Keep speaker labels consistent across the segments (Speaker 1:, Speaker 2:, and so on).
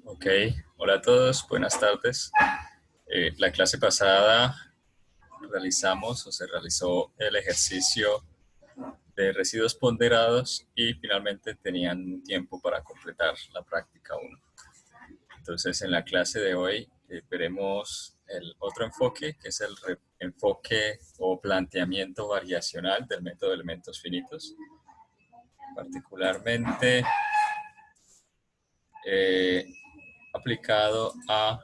Speaker 1: Ok, hola a todos, buenas tardes. La clase pasada realizamos o se realizó el ejercicio de residuos ponderados y finalmente tenían un tiempo para completar la práctica 1. Entonces en la clase de hoy veremos el otro enfoque, que es el enfoque o planteamiento variacional del método de elementos finitos. Particularmente aplicado a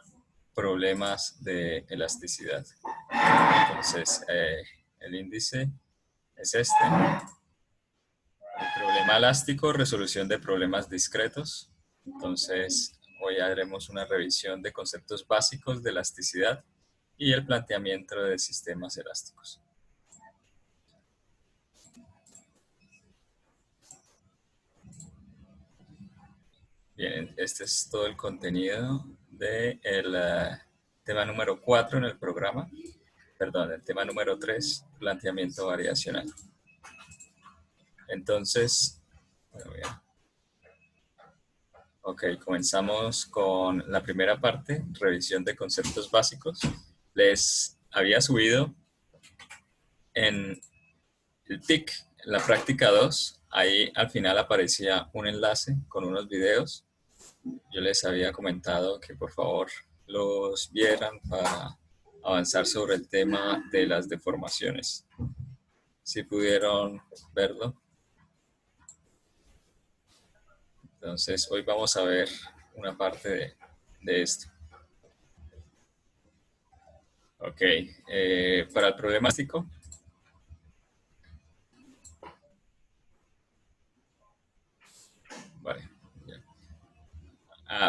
Speaker 1: problemas de elasticidad. Entonces, el índice es este. El problema elástico, resolución de problemas discretos. Entonces, hoy haremos una revisión de conceptos básicos de elasticidad y el planteamiento de sistemas elásticos. Bien, este es todo el contenido del tema número 4 en el programa. Perdón, el tema número 3, planteamiento variacional. Entonces, bueno, bien. Ok, comenzamos con la primera parte, revisión de conceptos básicos. Les había subido en el TIC, en la práctica 2, ahí al final aparecía un enlace con unos videos. Yo les había comentado que por favor los vieran para avanzar sobre el tema de las deformaciones. Si pudieron verlo. Entonces, hoy vamos a ver una parte de esto. Ok, para el problema básico. Vale.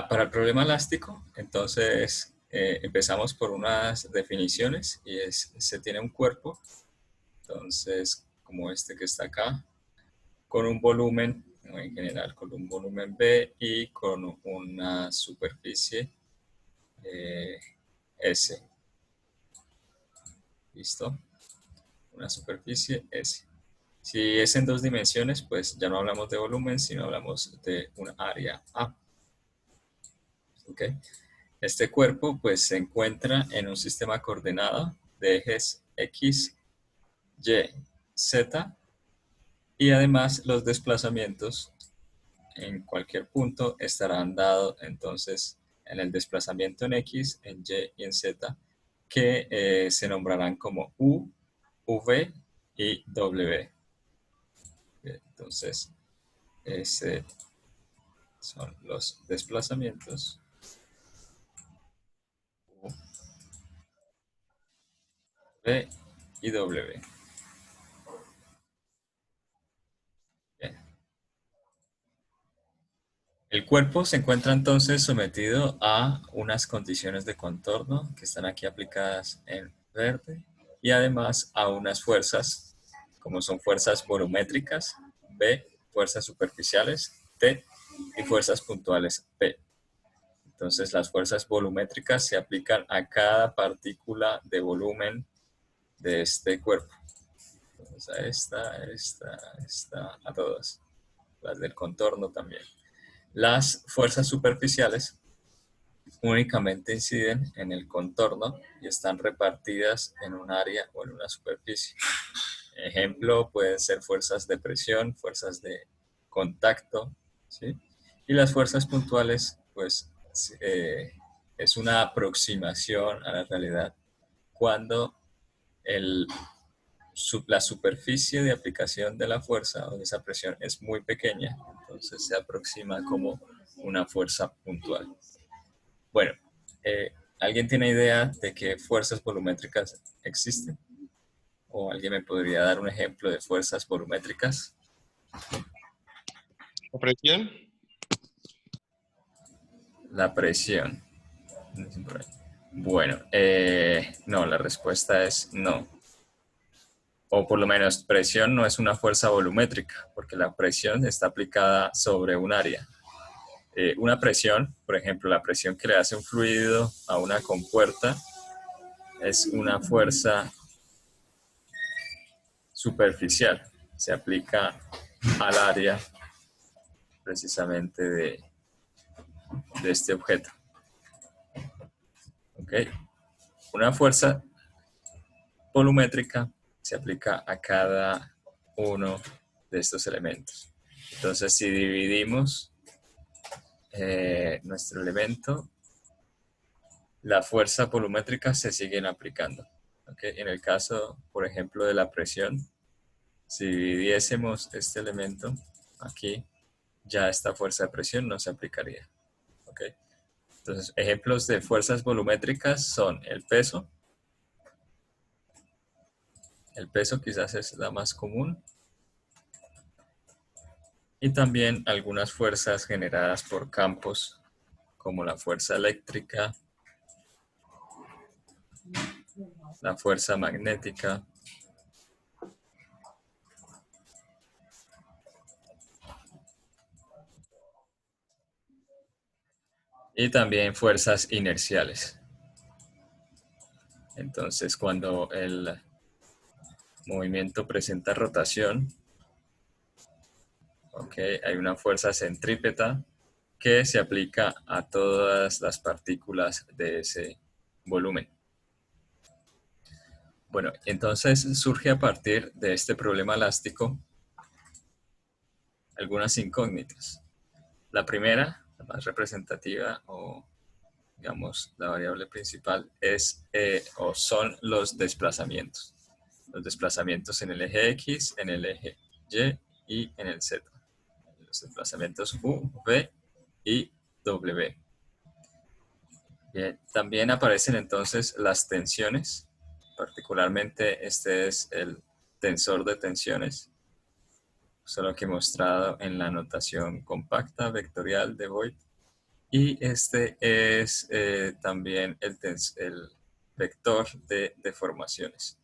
Speaker 1: Para el problema elástico, entonces empezamos por unas definiciones y se tiene un cuerpo, entonces como este que está acá, con un volumen, en general con un volumen B y con una superficie S. ¿Listo? Una superficie S. Si es en dos dimensiones, pues ya no hablamos de volumen, sino hablamos de un área A. ¿Ok? Este cuerpo pues se encuentra en un sistema coordenado de ejes X, Y, Z y además los desplazamientos en cualquier punto estarán dados entonces en el desplazamiento en X, en Y y en Z que se nombrarán como U, V y W. Entonces, ese son los desplazamientos U, V y W. Bien. El cuerpo se encuentra entonces sometido a unas condiciones de contorno que están aquí aplicadas en verde y además a unas fuerzas, como son fuerzas volumétricas, B, fuerzas superficiales, T, y fuerzas puntuales, P. Entonces las fuerzas volumétricas se aplican a cada partícula de volumen de este cuerpo. Entonces a esta, a todas. Las del contorno también. Las fuerzas superficiales únicamente inciden en el contorno y están repartidas en un área o en una superficie. Ejemplo, pueden ser fuerzas de presión, fuerzas de contacto, ¿sí? Y las fuerzas puntuales, pues, es una aproximación a la realidad cuando la superficie de aplicación de la fuerza o de esa presión es muy pequeña, entonces se aproxima como una fuerza puntual. Bueno, ¿alguien tiene idea de qué fuerzas volumétricas existen? ¿O alguien me podría dar un ejemplo de fuerzas volumétricas?
Speaker 2: ¿La presión?
Speaker 1: La presión. Bueno, no, la respuesta es no. O por lo menos presión no es una fuerza volumétrica, porque la presión está aplicada sobre un área. Una presión, por ejemplo, la presión que le hace un fluido a una compuerta es una fuerza superficial. Se aplica al área precisamente de este objeto. ¿Ok? Una fuerza volumétrica se aplica a cada uno de estos elementos. Entonces, si dividimos nuestro elemento, la fuerza volumétrica se siguen aplicando. ¿Okay? En el caso, por ejemplo, de la presión, si dividiésemos este elemento aquí, ya esta fuerza de presión no se aplicaría. ¿Okay? Entonces, ejemplos de fuerzas volumétricas son el peso. El peso quizás es la más común. Y también algunas fuerzas generadas por campos, como la fuerza eléctrica, la fuerza magnética, y también fuerzas inerciales. Entonces, cuando el movimiento presenta rotación, okay, hay una fuerza centrípeta que se aplica a todas las partículas de ese volumen. Bueno, entonces surge a partir de este problema elástico algunas incógnitas. La primera, la más representativa o digamos la variable principal es o son los desplazamientos. Los desplazamientos en el eje X, en el eje Y y en el Z. Los desplazamientos U, V y W. Bien, también aparecen entonces las tensiones, particularmente este es el tensor de tensiones, solo que mostrado en la notación compacta vectorial de Voigt. Y este es también el vector de deformaciones.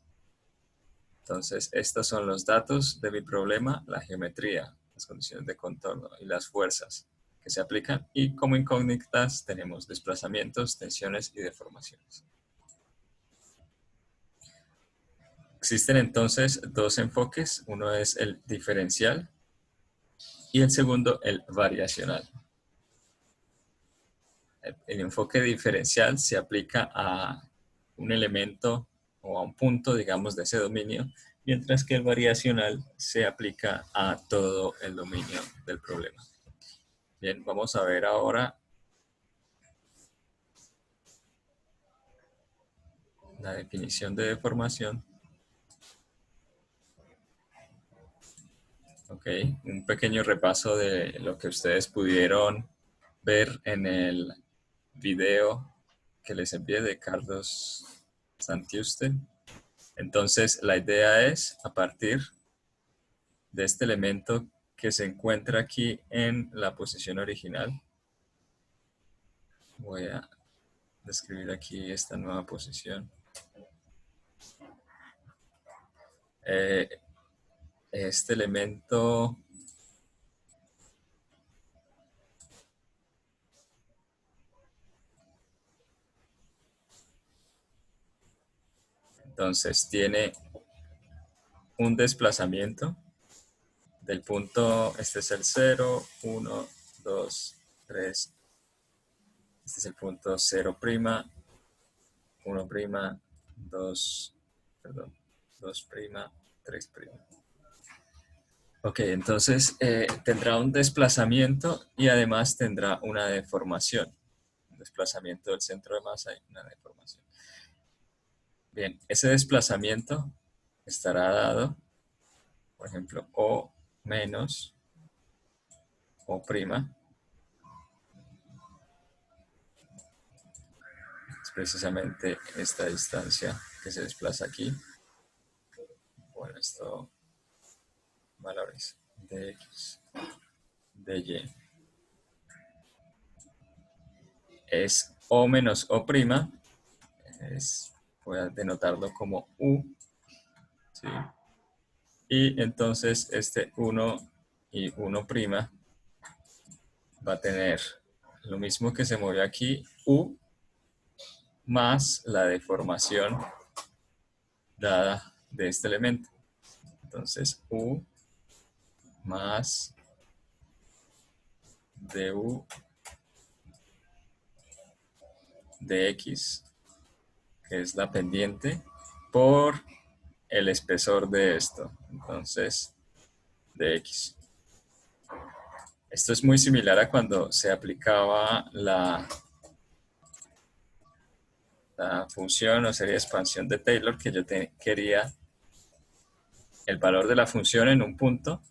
Speaker 1: Entonces, estos son los datos de mi problema, la geometría, las condiciones de contorno y las fuerzas que se aplican. Y como incógnitas tenemos desplazamientos, tensiones y deformaciones. Existen entonces dos enfoques. Uno es el diferencial y el segundo el variacional. El enfoque diferencial se aplica a un elemento o a un punto, digamos, de ese dominio, mientras que el variacional se aplica a todo el dominio del problema. Bien, vamos a ver ahora la definición de deformación. Ok, un pequeño repaso de lo que ustedes pudieron ver en el video que les envié de Carlos Santiuste. Entonces, la idea es, a partir de este elemento que se encuentra aquí en la posición original, voy a describir aquí esta nueva posición. Eh, este elemento entonces tiene un desplazamiento del punto, este es el 0, 1, 2, 3, este es el punto 0', 1', 2, perdón, 2', 3'. Ok, entonces tendrá un desplazamiento y además tendrá una deformación. Un desplazamiento del centro de masa y una deformación. Bien, ese desplazamiento estará dado, por ejemplo, O menos O', es precisamente esta distancia que se desplaza aquí. Bueno, esto valores de X, de Y. Es O menos O', voy a denotarlo como U, ¿sí? Y entonces este 1 y 1' va a tener lo mismo que se movió aquí, U, más la deformación dada de este elemento. Entonces U más du de x, que es la pendiente, por el espesor de esto. Entonces, de x. Esto es muy similar a cuando se aplicaba la función o serie de expansión de Taylor, que yo quería el valor de la función en un punto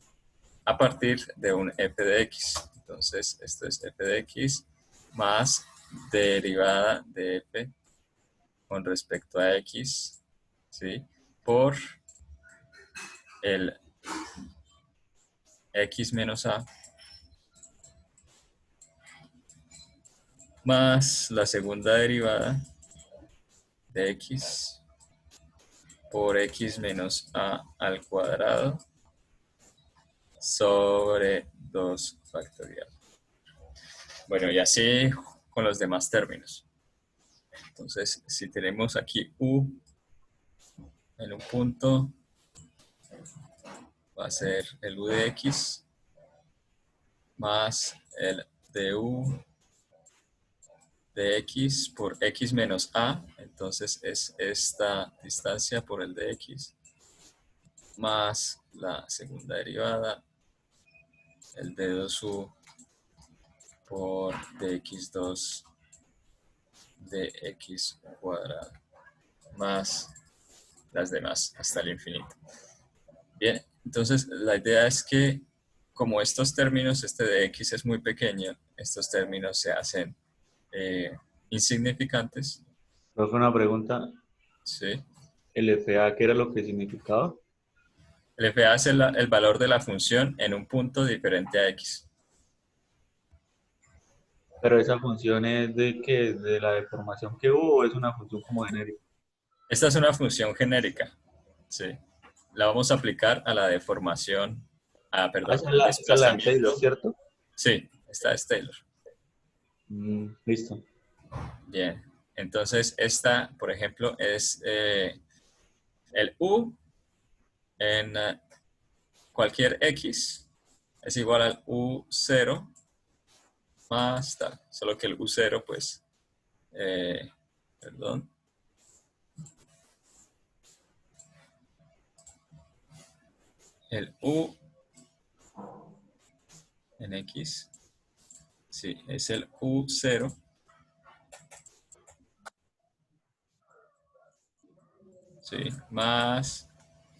Speaker 1: a partir de un f de x. Entonces, esto es f de x más derivada de f con respecto a x, ¿sí? Por el x menos a más la segunda derivada de x por x menos a al cuadrado sobre 2 factorial. Bueno, y así con los demás términos. Entonces, si tenemos aquí u en un punto, va a ser el u de x más el du de x por x menos a, entonces es esta distancia por el de x, más la segunda derivada, el de 2u por dx2 de x cuadrado, más las demás hasta el infinito. Bien, entonces la idea es que como estos términos, este de x es muy pequeño, estos términos se hacen insignificantes,
Speaker 2: Profe, una pregunta.
Speaker 1: ¿sí?
Speaker 2: ¿El FA qué era lo que significaba?
Speaker 1: El FA es el valor de la función en un punto diferente a x.
Speaker 2: Pero esa función es de qué, de la deformación que hubo, o es una función como genérica.
Speaker 1: Esta es una función genérica, ¿sí? La vamos a aplicar a la deformación,
Speaker 2: Ah,
Speaker 1: perdón,
Speaker 2: esa es
Speaker 1: al
Speaker 2: la de Taylor,
Speaker 1: desplazamiento.
Speaker 2: ¿cierto?
Speaker 1: Sí, esta es Taylor.
Speaker 2: Listo.
Speaker 1: Bien, entonces esta, por ejemplo, es el u en cualquier x es igual al u0 más tal, solo que el u0, pues, perdón, el u en x, sí, es el u0, sí, más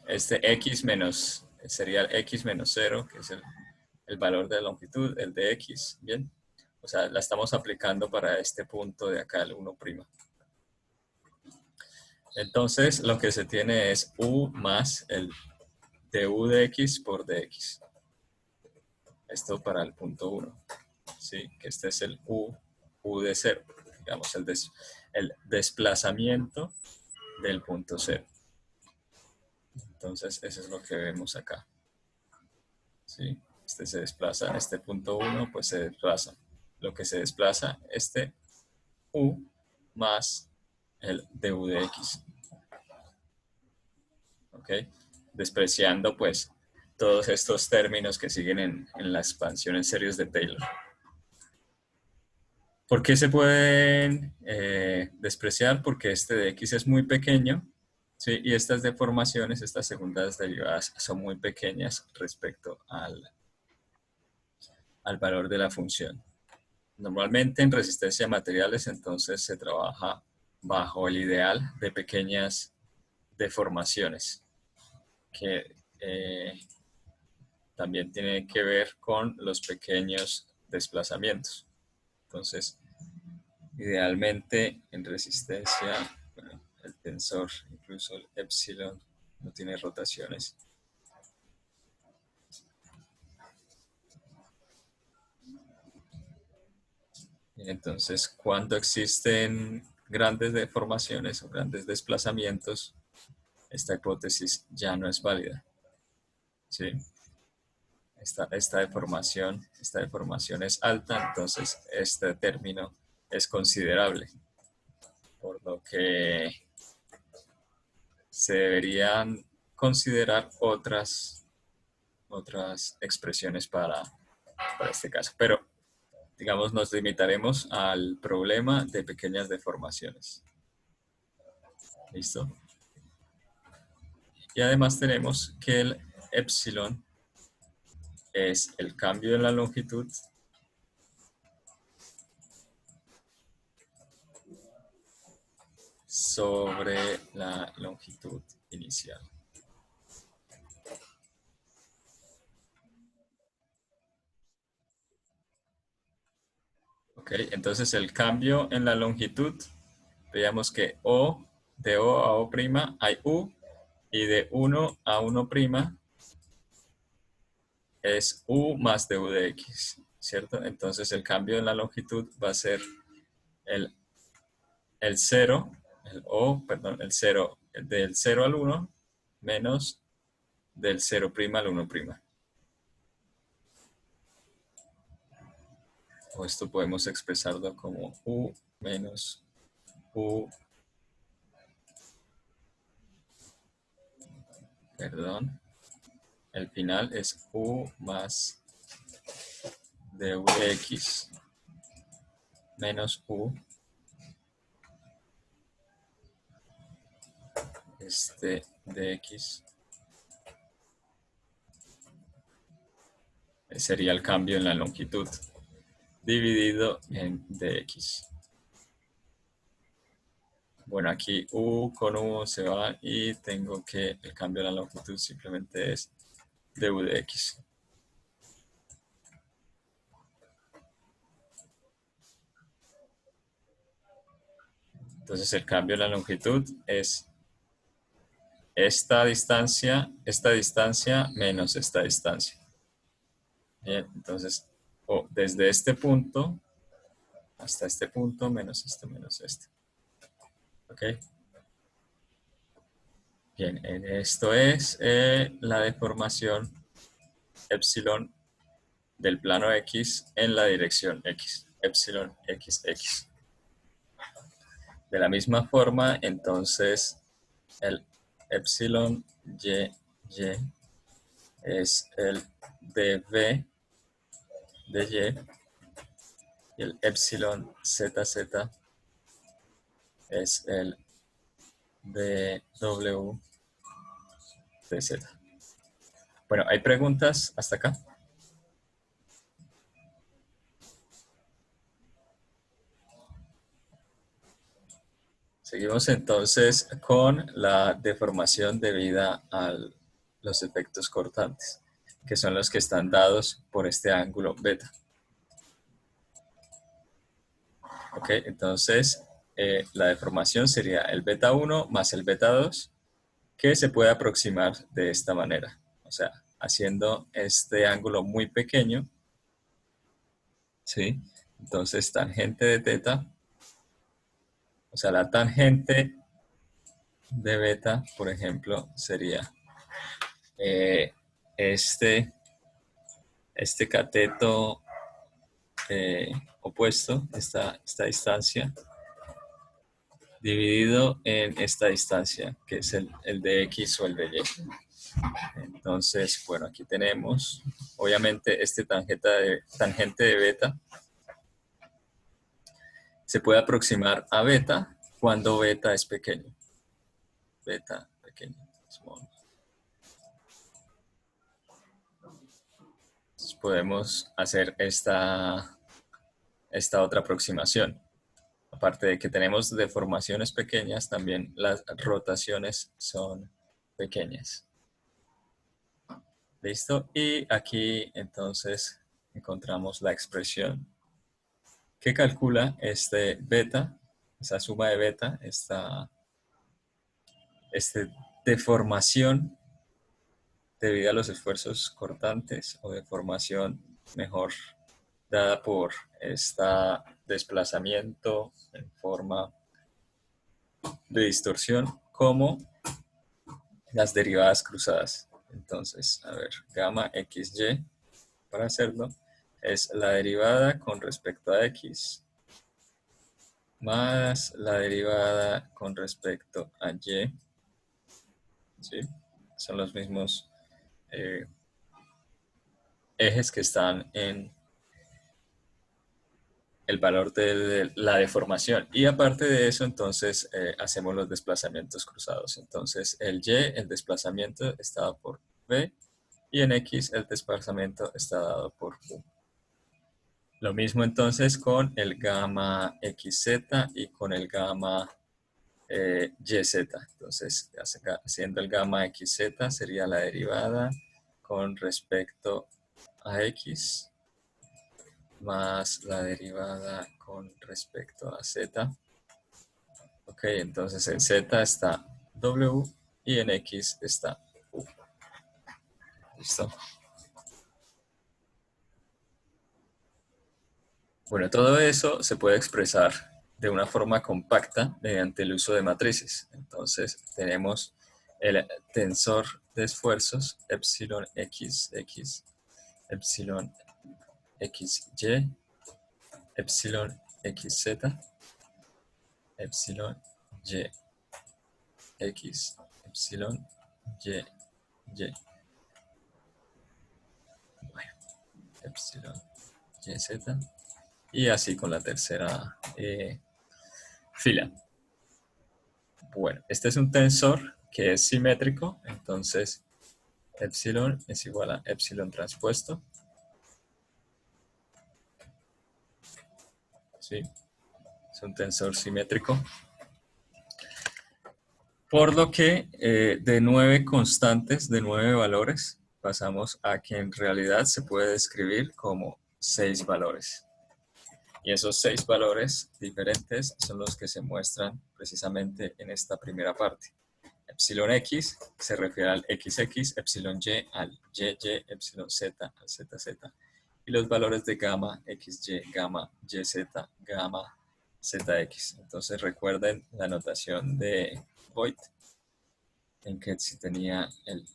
Speaker 1: este x menos, sería el x menos 0, que es el valor de la longitud, el de x, ¿bien? O sea, la estamos aplicando para este punto de acá, el 1'. Entonces, lo que se tiene es u más el du de x por dx. Esto para el punto 1, ¿sí? Que este es el u de 0, digamos, el desplazamiento del punto 0. Entonces, eso es lo que vemos acá, ¿sí? Este se desplaza, este punto 1, pues se desplaza. Lo que se desplaza, este u más el du de x, ¿ok? Despreciando, pues, todos estos términos que siguen en la expansión en series de Taylor. ¿Por qué se pueden despreciar? Porque este de x es muy pequeño, ¿sí? Y estas deformaciones, estas segundas derivadas, son muy pequeñas respecto al valor de la función. Normalmente en resistencia a materiales entonces se trabaja bajo el ideal de pequeñas deformaciones, que también tiene que ver con los pequeños desplazamientos. Entonces, idealmente en resistencia, bueno, el tensor, incluso el epsilon, no tiene rotaciones. Y entonces, cuando existen grandes deformaciones o grandes desplazamientos, esta hipótesis ya no es válida, ¿sí? Esta deformación es alta, entonces este término es considerable, por lo que se deberían considerar otras expresiones para este caso. Pero digamos, nos limitaremos al problema de pequeñas deformaciones. ¿Listo? Y además tenemos que el epsilon es el cambio en la longitud sobre la longitud inicial. Ok, entonces el cambio en la longitud, veamos que de O a O' hay U, y de 1 a 1' es U más du de X, ¿cierto? Entonces el cambio en la longitud va a ser el, el 0, el 0, del 0 al 1 menos del 0' al 1'. O esto podemos expresarlo como U menos U, perdón, el final es U más du de X menos U de X sería el cambio en la longitud dividido en dx. Bueno, aquí U con U se va y tengo que el cambio en la longitud simplemente es du de x. Entonces el cambio en la longitud es esta distancia menos esta distancia. Bien, entonces desde este punto hasta este punto menos este. ¿Ok? Bien, esto es la deformación epsilon del plano X en la dirección X, epsilon XX. De la misma forma, entonces, el epsilon y es el dv de y el epsilon ZZ es el dw de Z. Bueno, ¿hay preguntas hasta acá? Seguimos entonces con la deformación debida a los efectos cortantes, que son los que están dados por este ángulo beta. Ok, entonces la deformación sería el beta 1 más el beta 2, que se puede aproximar de esta manera. O sea, haciendo este ángulo muy pequeño, ¿sí? Entonces, tangente de teta, o sea, la tangente de beta, por ejemplo, sería eh, este, este cateto opuesto, esta distancia, dividido en esta distancia, que es el de X o el de Y. Entonces, bueno, aquí tenemos, obviamente, este tangente de beta se puede aproximar a beta cuando beta es pequeño. Beta pequeño. Small. Entonces podemos hacer esta otra aproximación. Aparte de que tenemos deformaciones pequeñas, también las rotaciones son pequeñas. ¿Listo? Y aquí entonces encontramos la expresión que calcula este beta, esa suma de beta, esta deformación debido a los esfuerzos cortantes o deformación mejor dada por este desplazamiento en forma de distorsión como las derivadas cruzadas. Entonces, a ver, gamma xy, para hacerlo, es la derivada con respecto a x más la derivada con respecto a y, ¿sí? Son los mismos ejes que están en el valor de la deformación. Y aparte de eso, entonces, hacemos los desplazamientos cruzados. Entonces, el y, el desplazamiento está dado por v, y en x el desplazamiento está dado por u. Lo mismo entonces con el gamma xz y con el gamma yz. Entonces, haciendo el gamma xz sería la derivada con respecto a x más la derivada con respecto a z. Ok, entonces en z está w y en x está u. ¿Listo? Bueno, todo eso se puede expresar de una forma compacta mediante el uso de matrices. Entonces tenemos el tensor de esfuerzos epsilon xx, epsilon xy, epsilon xz, epsilon y x, epsilon y, y. Bueno, epsilon yz, y así con la tercera fila. Bueno, este es un tensor que es simétrico, entonces epsilon es igual a epsilon transpuesto. ¿Sí? Es un tensor simétrico. Por lo que de 9 constantes, de 9 valores, pasamos a que en realidad se puede describir como 6 valores. Y esos 6 valores diferentes son los que se muestran precisamente en esta primera parte. Epsilon x se refiere al xx, epsilon y al yy, epsilon z al zz. Y los valores de gamma xy, gamma yz, gamma zx. Entonces recuerden la notación de Voigt, en que si tenía el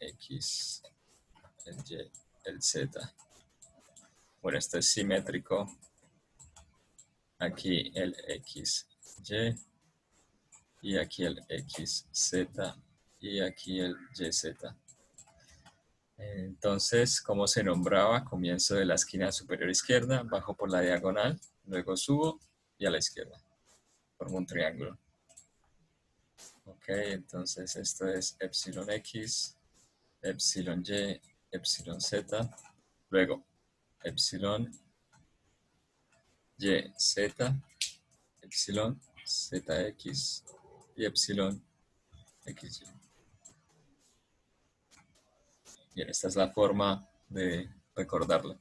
Speaker 1: x, el y, el z. Bueno, esto es simétrico. Aquí el xy, y aquí el xz, y aquí el yz. Entonces, ¿cómo se nombraba? Comienzo de la esquina superior izquierda, bajo por la diagonal, luego subo y a la izquierda. Formo un triángulo. Ok, entonces esto es epsilon x, epsilon y, epsilon z, luego epsilon y z, epsilon zx y epsilon xy. Bien, esta es la forma de recordarlo.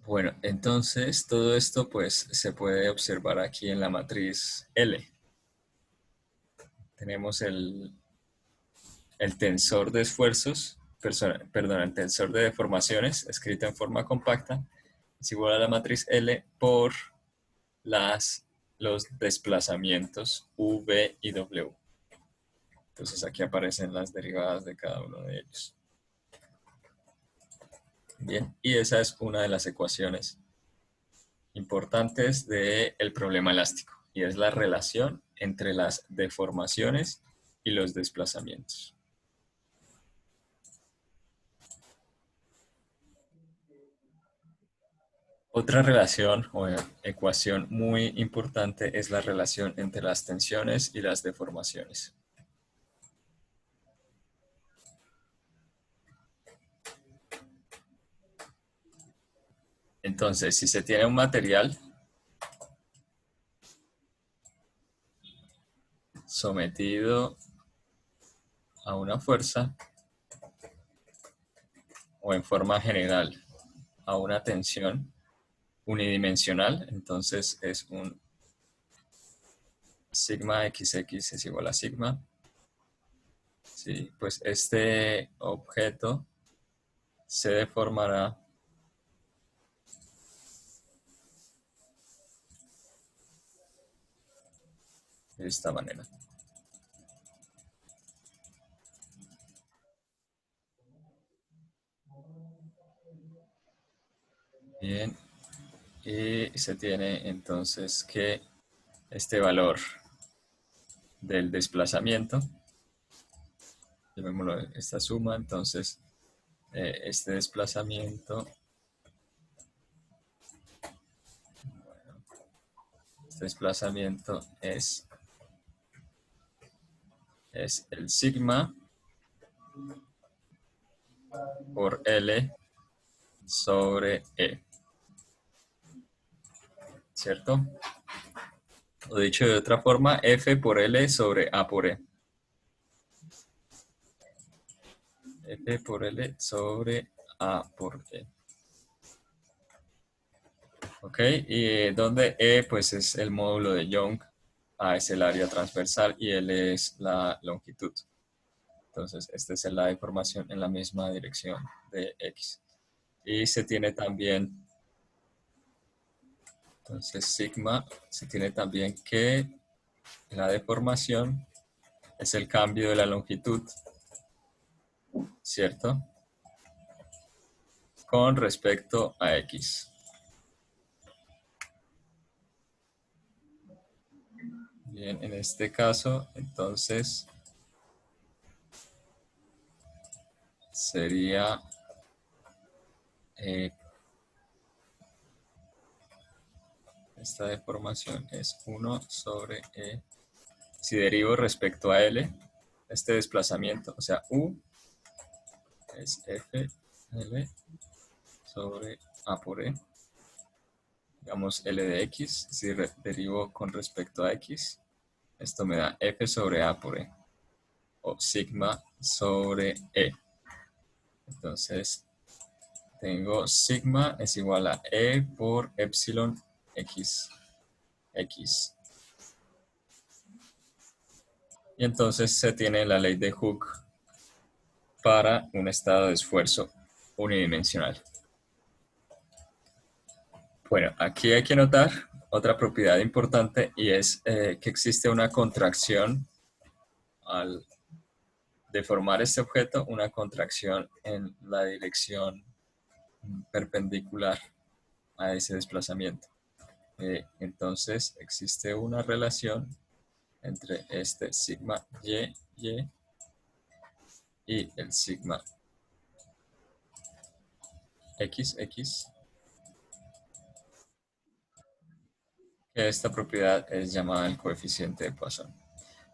Speaker 1: Bueno, entonces todo esto pues se puede observar aquí en la matriz L. Tenemos el tensor de esfuerzos, perdón, el tensor de deformaciones escrito en forma compacta es igual a la matriz L por los desplazamientos V y W. Entonces aquí aparecen las derivadas de cada uno de ellos. Bien, y esa es una de las ecuaciones importantes del problema elástico, y es la relación entre las deformaciones y los desplazamientos. Otra relación o ecuación muy importante es la relación entre las tensiones y las deformaciones. Entonces, si se tiene un material sometido a una fuerza o en forma general a una tensión unidimensional, entonces es un sigma xx es igual a sigma. Sí, pues este objeto se deformará de esta manera. Bien, y se tiene entonces que este valor del desplazamiento, llamémoslo esta suma, entonces este desplazamiento Este desplazamiento es el sigma por L sobre E, ¿cierto? O dicho de otra forma, F por L sobre A por E. F por L sobre A por E. Ok, y donde E pues es el módulo de Young, A es el área transversal y L es la longitud. Entonces, esta es la deformación en la misma dirección de X. Y se tiene también, entonces sigma, se tiene también que la deformación es el cambio de la longitud, ¿cierto? Con respecto a X. Bien, en este caso, entonces, sería esta deformación es 1 sobre E. Si derivo respecto a L, este desplazamiento, o sea, U es F, L sobre A por E. Digamos L de X, si derivo con respecto a X, esto me da F sobre A por E, o sigma sobre E. Entonces, tengo sigma es igual a E por epsilon X. X. Y entonces se tiene la ley de Hooke para un estado de esfuerzo unidimensional. Bueno, aquí hay que notar otra propiedad importante y es que existe una contracción al deformar este objeto, una contracción en la dirección perpendicular a ese desplazamiento. Entonces existe una relación entre este sigma y el sigma XX, que esta propiedad es llamada el coeficiente de Poisson.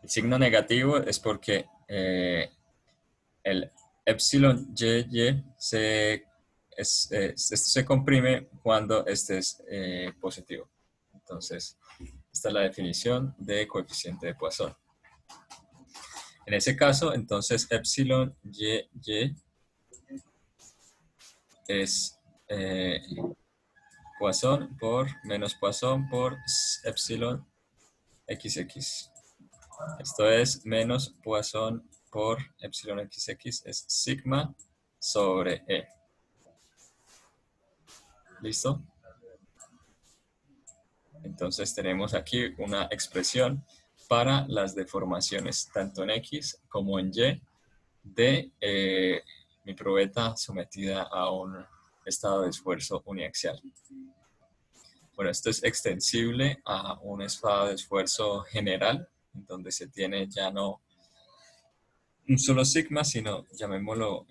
Speaker 1: El signo negativo es porque el epsilon y se comprime cuando este es positivo. Entonces, esta es la definición de coeficiente de Poisson. En ese caso, entonces, epsilon y es Poisson por menos Poisson por epsilon XX. Esto es menos Poisson por epsilon XX, es sigma sobre E. ¿Listo? Entonces tenemos aquí una expresión para las deformaciones, tanto en X como en Y, de mi probeta sometida a un estado de esfuerzo uniaxial. Bueno, esto es extensible a un estado de esfuerzo general, en donde se tiene ya no un solo sigma, sino llamémoslo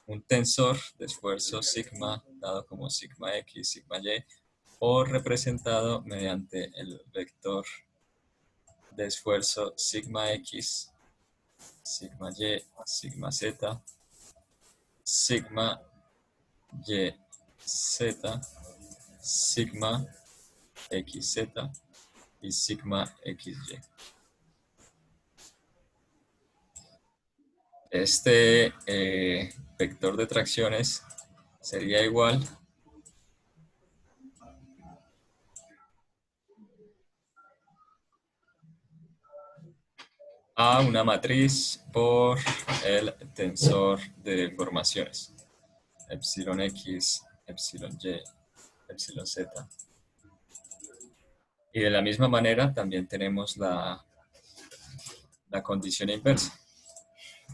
Speaker 1: un tensor de esfuerzo sigma, dado como sigma X, sigma Y, o representado mediante el vector de esfuerzo sigma X, sigma Y, sigma Z, sigma Y, Z, sigma XZ y sigma XY. Este vector de tracciones sería igual a una matriz por el tensor de deformaciones. Epsilon X, epsilon Y, epsilon Z. Y de la misma manera también tenemos la condición inversa,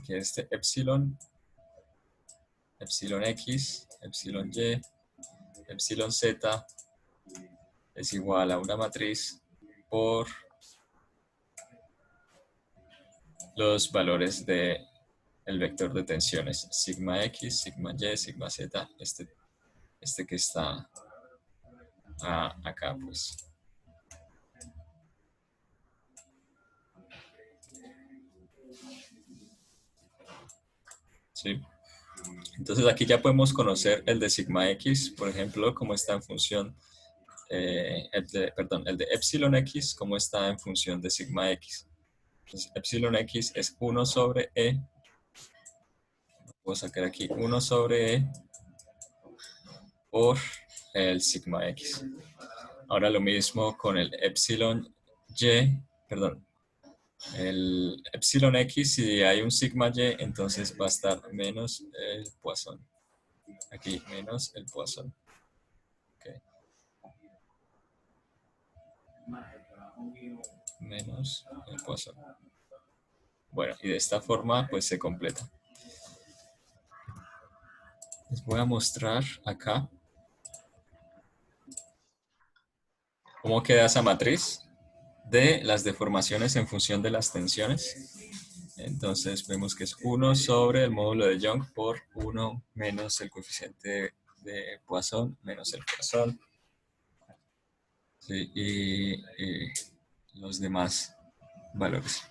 Speaker 1: que es este epsilon, epsilon X, epsilon Y, epsilon Z es igual a una matriz por los valores del vector de tensiones, sigma X, sigma Y, sigma Z, este que está acá, pues. ¿sí? Entonces aquí ya podemos conocer el de sigma x, por ejemplo, cómo está en función, perdón, el de epsilon x, cómo está en función de sigma x. Entonces, epsilon x es 1 sobre e, voy a sacar aquí 1 sobre e por el sigma x. Ahora lo mismo con el epsilon y, perdón, el epsilon x, si hay un sigma y, entonces va a estar menos el Poisson. Aquí menos el Poisson. Okay. Menos el Poisson. Bueno, y de esta forma pues se completa. Les voy a mostrar acá cómo queda esa matriz de las deformaciones en función de las tensiones. Entonces vemos que es 1 sobre el módulo de Young por 1 menos el coeficiente de Poisson menos el Poisson. Sí, y los demás valores.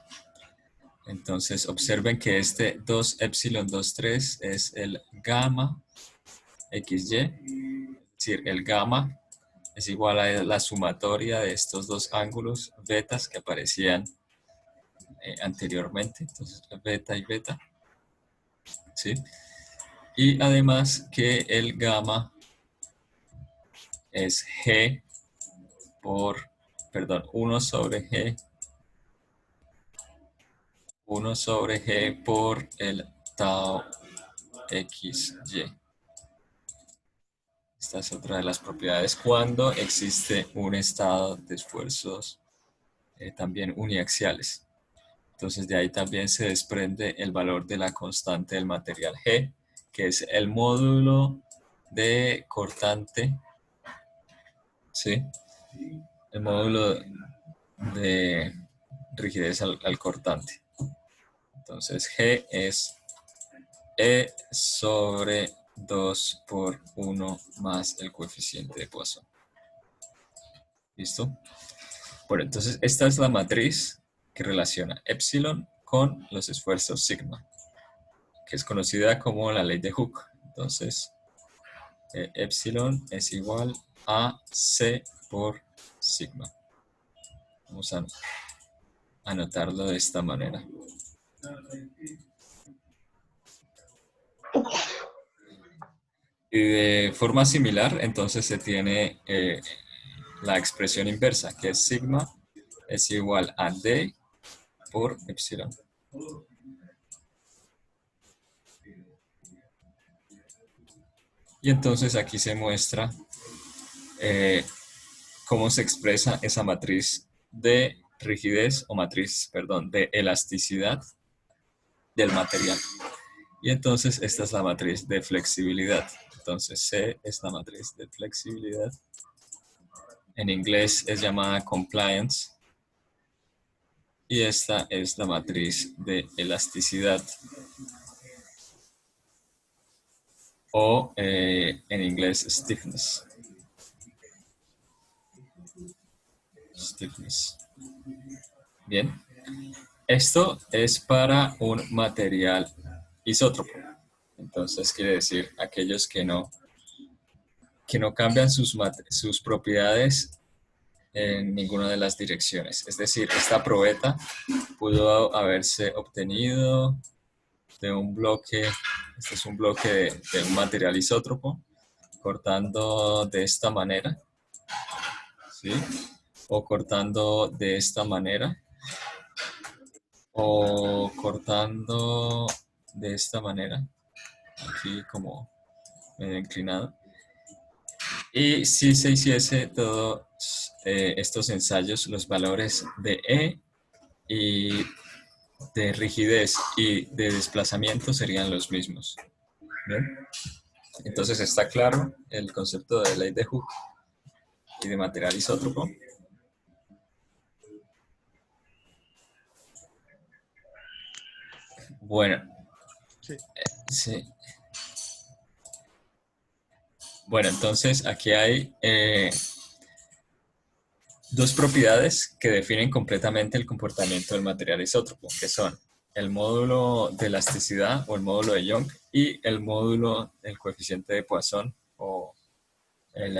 Speaker 1: Entonces observen que este 2 epsilon 2 3 es el gamma XY, es decir, el gamma es igual a la sumatoria de estos dos ángulos betas que aparecían anteriormente, entonces beta y beta, ¿sí? Y además que el gamma es G por, perdón, 1 sobre G por el tau XY. Esta es otra de las propiedades cuando existe un estado de esfuerzos también uniaxiales. Entonces de ahí también se desprende el valor de la constante del material G, que es el módulo de cortante, ¿sí? El módulo de rigidez al cortante. Entonces G es E sobre 2 por 1 más el coeficiente de Poisson. ¿Listo? Bueno, entonces esta es la matriz que relaciona epsilon con los esfuerzos sigma, que es conocida como la ley de Hooke. Entonces, epsilon es igual a C por sigma. Vamos a anotarlo de esta manera. Y de forma similar, entonces se tiene la expresión inversa, que es sigma es igual a D por epsilon. Y entonces aquí se muestra cómo se expresa esa matriz de rigidez o matriz, perdón, de elasticidad del material. Y entonces esta es la matriz de flexibilidad. Entonces C es la matriz de flexibilidad. En inglés es llamada compliance. Y esta es la matriz de elasticidad. O en inglés stiffness. Stiffness. Bien. Esto es para un material isótropo. Entonces quiere decir aquellos que no cambian sus propiedades en ninguna de las direcciones. Es decir, esta probeta pudo haberse obtenido de un bloque, este es un bloque de un material isótropo, cortando de esta manera, ¿sí? O cortando de esta manera, o cortando de esta manera, aquí como medio inclinado. Y si se hiciese todos estos ensayos, los valores de E y de rigidez y de desplazamiento serían los mismos. ¿Bien? Entonces está claro el concepto de ley de Hooke y de material isótropo. Bueno,
Speaker 3: Sí.
Speaker 1: sí. Bueno, entonces aquí hay dos propiedades que definen completamente el comportamiento del material isótropo, que son el módulo de elasticidad o el módulo de Young y el módulo del coeficiente de Poisson o el,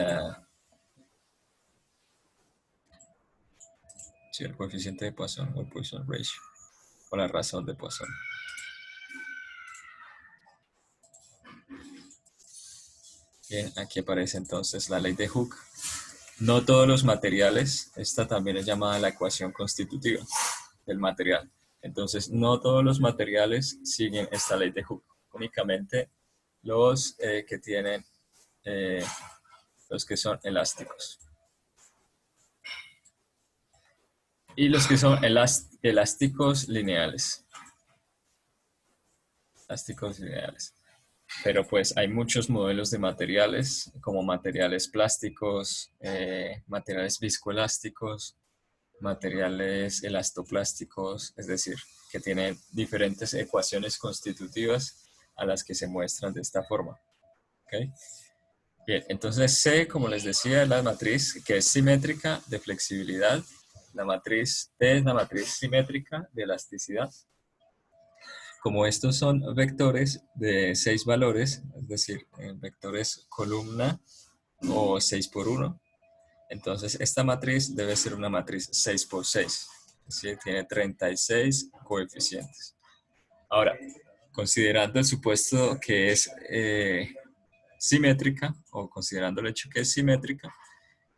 Speaker 1: sí, el coeficiente de Poisson o el Poisson ratio o la razón de Poisson. Bien, aquí aparece entonces la ley de Hooke. No todos los materiales, esta también es llamada la ecuación constitutiva del material. Entonces, no todos los materiales siguen esta ley de Hooke, únicamente los que tienen, eh, los que son elásticos. Y los que son elásticos lineales. Elásticos lineales. Pero pues hay muchos modelos de materiales, como materiales plásticos, materiales viscoelásticos, materiales elastoplásticos, es decir, que tienen diferentes ecuaciones constitutivas a las que se muestran de esta forma. ¿Okay? Bien, entonces C, como les decía, es la matriz que es simétrica de flexibilidad. La matriz T es la matriz simétrica de elasticidad. Como estos son vectores de 6 valores, es decir, vectores columna o 6 por 1, entonces esta matriz debe ser una matriz 6 por 6, es decir, tiene 36 coeficientes. Ahora, considerando el supuesto que es simétrica, o considerando el hecho que es simétrica,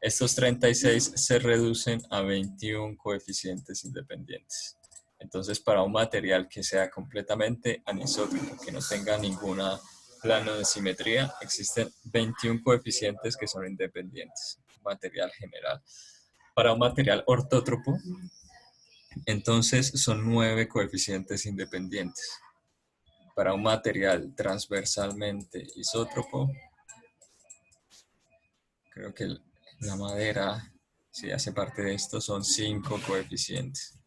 Speaker 1: estos 36 se reducen a 21 coeficientes independientes. Entonces, para un material que sea completamente anisótropo, que no tenga ninguna plano de simetría, existen 21 coeficientes que son independientes, material general. Para un material ortótropo, entonces son 9 coeficientes independientes. Para un material transversalmente isótropo, creo que la madera, si hace parte de esto, son 5 coeficientes.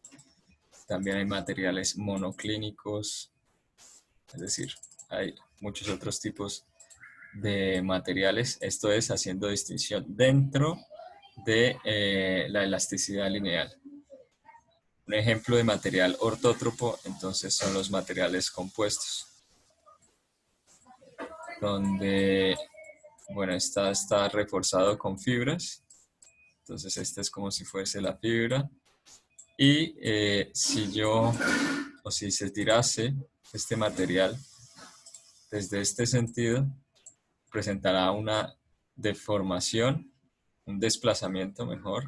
Speaker 1: También hay materiales monoclínicos, es decir, hay muchos otros tipos de materiales. Esto es haciendo distinción dentro de la elasticidad lineal. Un ejemplo de material ortótropo, entonces, son los materiales compuestos, donde, bueno, está reforzado con fibras. Entonces, este es como si fuese la fibra. Y si yo, o si se tirase este material desde este sentido, presentará una deformación, un desplazamiento mejor,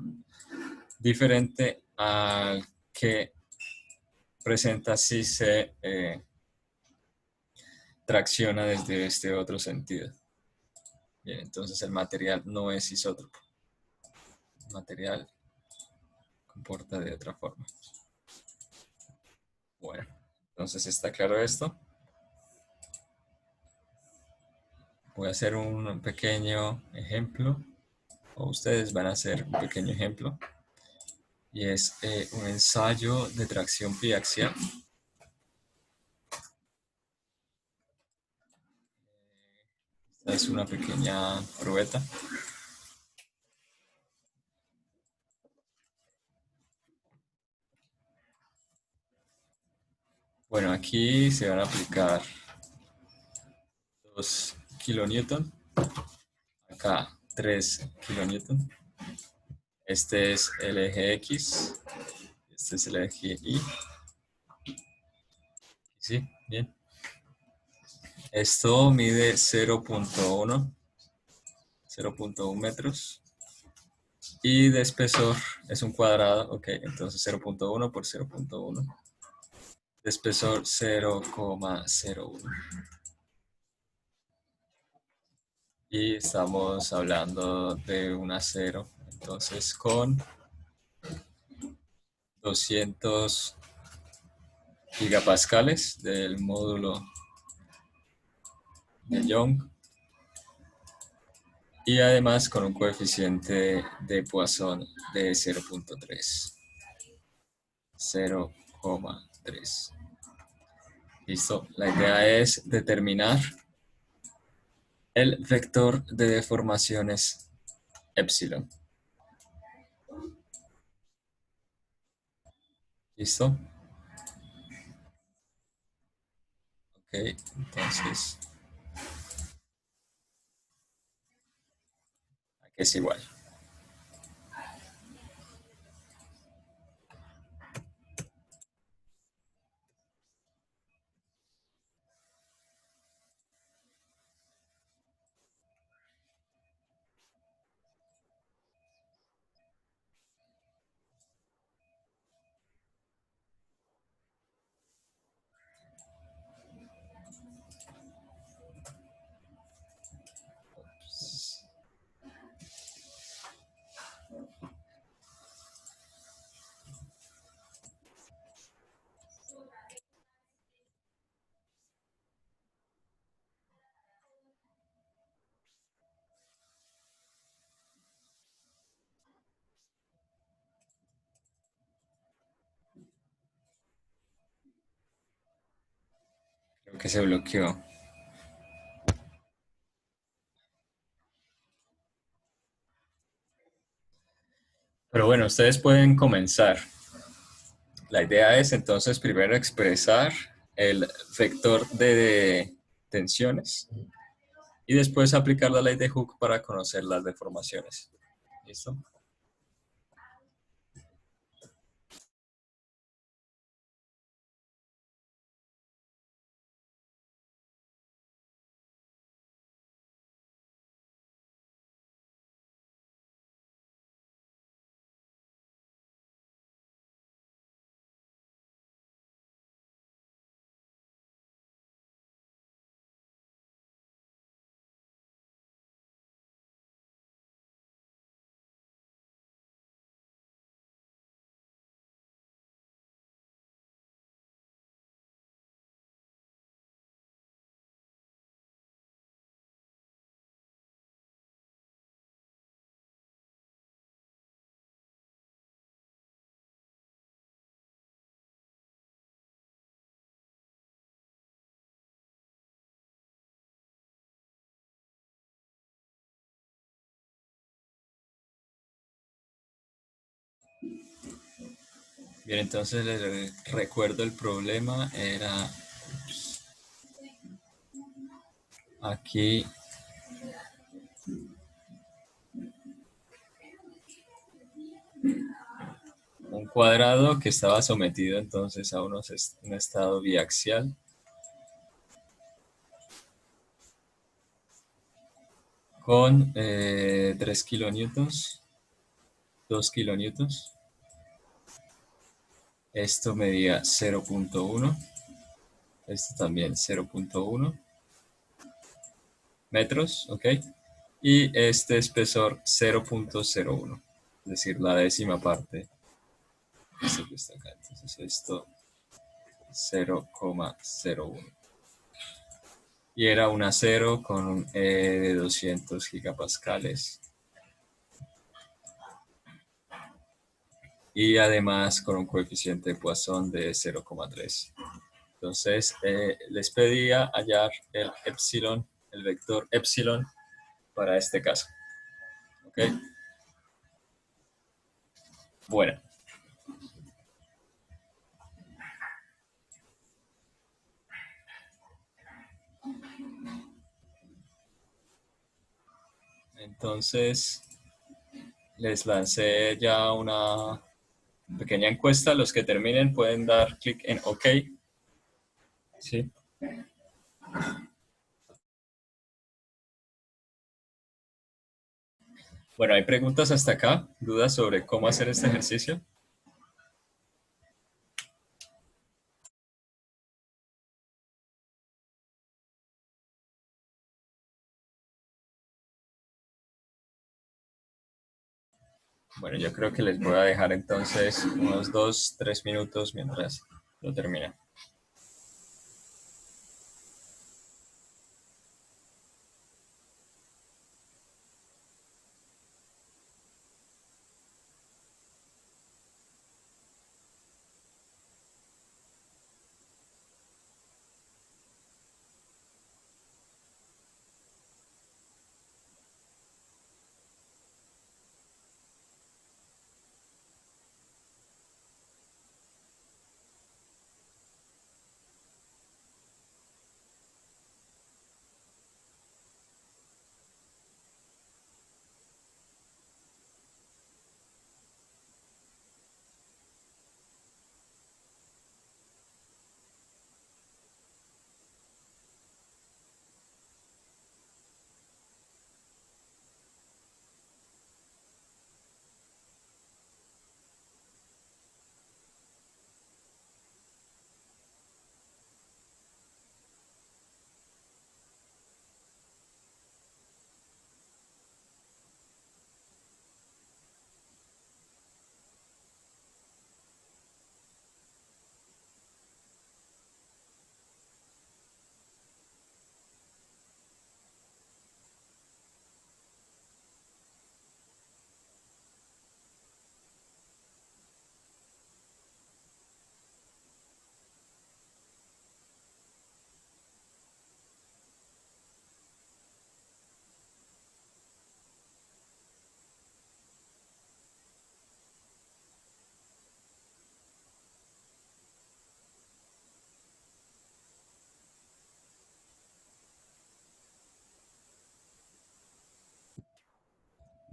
Speaker 1: diferente al que presenta si se tracciona desde este otro sentido. Bien, entonces el material no es isótropo. El material comporta de otra forma. Bueno, entonces está claro esto. Voy a hacer un pequeño ejemplo, o ustedes van a hacer un pequeño ejemplo, y es un ensayo de tracción biaxial. Esta es una pequeña probeta. Bueno, aquí se van a aplicar 2 kilonewton, acá 3 kilonewton. Este es el eje X, este es el eje Y. Sí, bien. Esto mide 0.1 metros y de espesor es un cuadrado, ok, entonces 0.1 por 0.1. De espesor 0,01. Y estamos hablando de un acero, entonces con 200 gigapascales del módulo de Young y además con un coeficiente de Poisson de 0.3. 0,3. Listo. La idea es determinar el vector de deformaciones epsilon. ¿Listo? Ok, entonces aquí es igual. Creo que se bloqueó. Pero bueno, ustedes pueden comenzar. La idea es entonces primero expresar el vector de tensiones y después aplicar la ley de Hooke para conocer las deformaciones. ¿Listo? Bien, entonces les recuerdo el problema. Era aquí un cuadrado que estaba sometido entonces a un estado biaxial con 3 kilonewtons, 2 kilonewtons. Esto medía 0.1, esto también 0.1 metros, ¿ok? Y este espesor 0.01, es decir, la décima parte de esto que está acá. Entonces esto 0,01. Y era un acero con un E de 200 gigapascales. Y además con un coeficiente de Poisson de 0,3. Entonces les pedía hallar el epsilon, el vector epsilon para este caso. ¿Ok? Bueno, entonces les lancé ya una pequeña encuesta. Los que terminen pueden dar clic en OK. ¿Sí? Bueno, ¿hay preguntas hasta acá? ¿Dudas sobre cómo hacer este ejercicio? Bueno, yo creo que les voy a dejar entonces unos 2, 3 minutos mientras lo termina.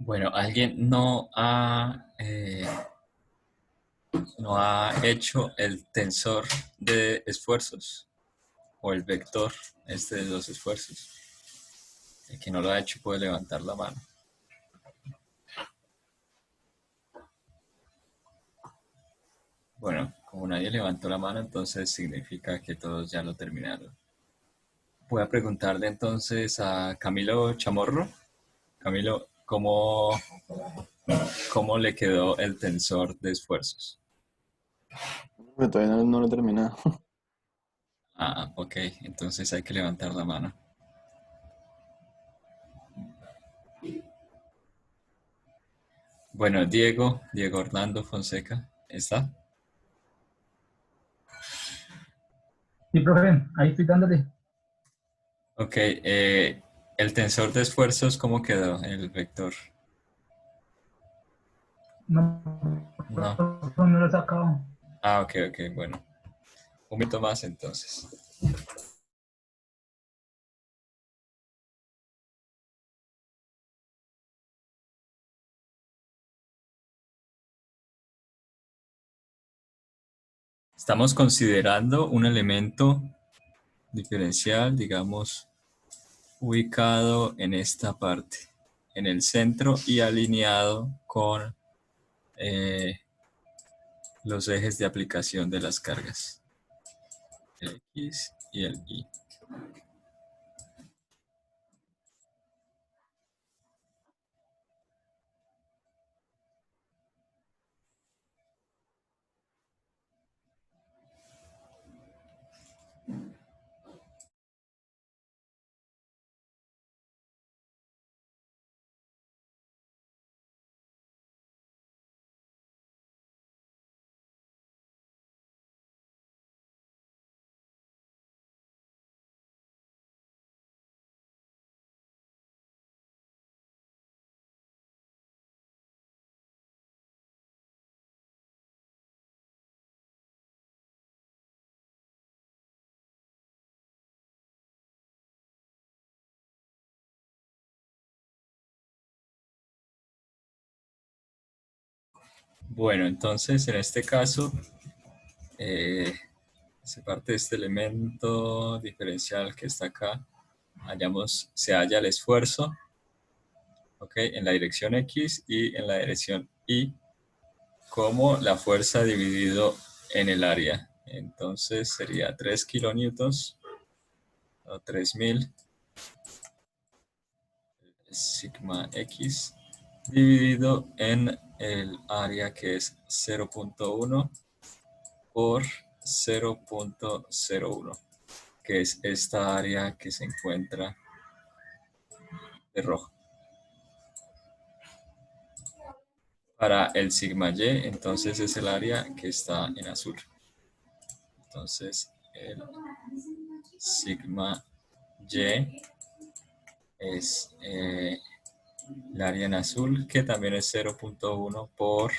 Speaker 1: Bueno, alguien no ha hecho el tensor de esfuerzos o el vector este de los esfuerzos. El que no lo ha hecho puede levantar la mano. Bueno, como nadie levantó la mano, entonces significa que todos ya lo terminaron. Voy a preguntarle entonces a Camilo Chamorro. Camilo, ¿cómo le quedó el tensor de esfuerzos?
Speaker 3: Pero todavía no lo he terminado.
Speaker 1: Ah, ok, entonces hay que levantar la mano. Bueno, Diego Orlando Fonseca, ¿está?
Speaker 4: Sí, profe, ahí estoy dándole.
Speaker 1: Ok, el tensor de esfuerzos, ¿cómo quedó? El vector.
Speaker 4: No,
Speaker 1: No.
Speaker 4: no lo he sacado.
Speaker 1: Ah, ok, ok, bueno. Un minuto más entonces. Estamos considerando un elemento diferencial, digamos, ubicado en esta parte, en el centro y alineado con los ejes de aplicación de las cargas, el X y el Y. Bueno, entonces en este caso se parte de este elemento diferencial que está acá, se halla el esfuerzo, ¿ok? En la dirección X y en la dirección Y, como la fuerza dividido en el área. Entonces sería 3 kilonewtons o 3000 sigma X dividido en el área que es 0.1 por 0.01, que es esta área que se encuentra de rojo. Para el sigma Y, entonces es el área que está en azul. Entonces, el sigma Y es el área en azul, que también es 0.1 por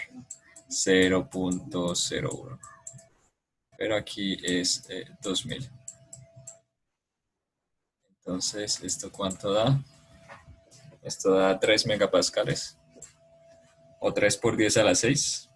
Speaker 1: 0.01. Pero aquí es 2000. Entonces, ¿esto cuánto da? Esto da 3 megapascales. O 3 por 10 a la 6.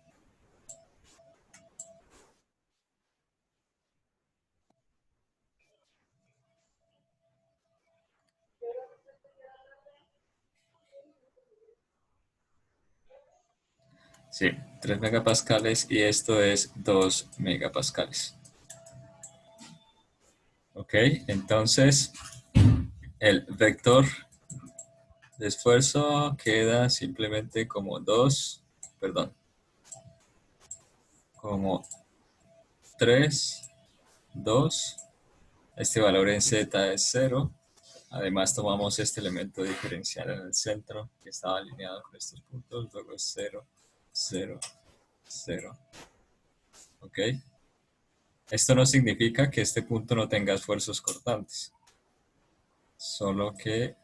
Speaker 1: Sí, 3 megapascales y esto es 2 megapascales. Ok, entonces el vector de esfuerzo queda simplemente como 2, perdón, como 3, 2. Este valor en z es 0. Además tomamos este elemento diferencial en el centro que estaba alineado con estos puntos, luego es 0, 0, 0. ¿Ok? Esto no significa que este punto no tenga esfuerzos cortantes, solo que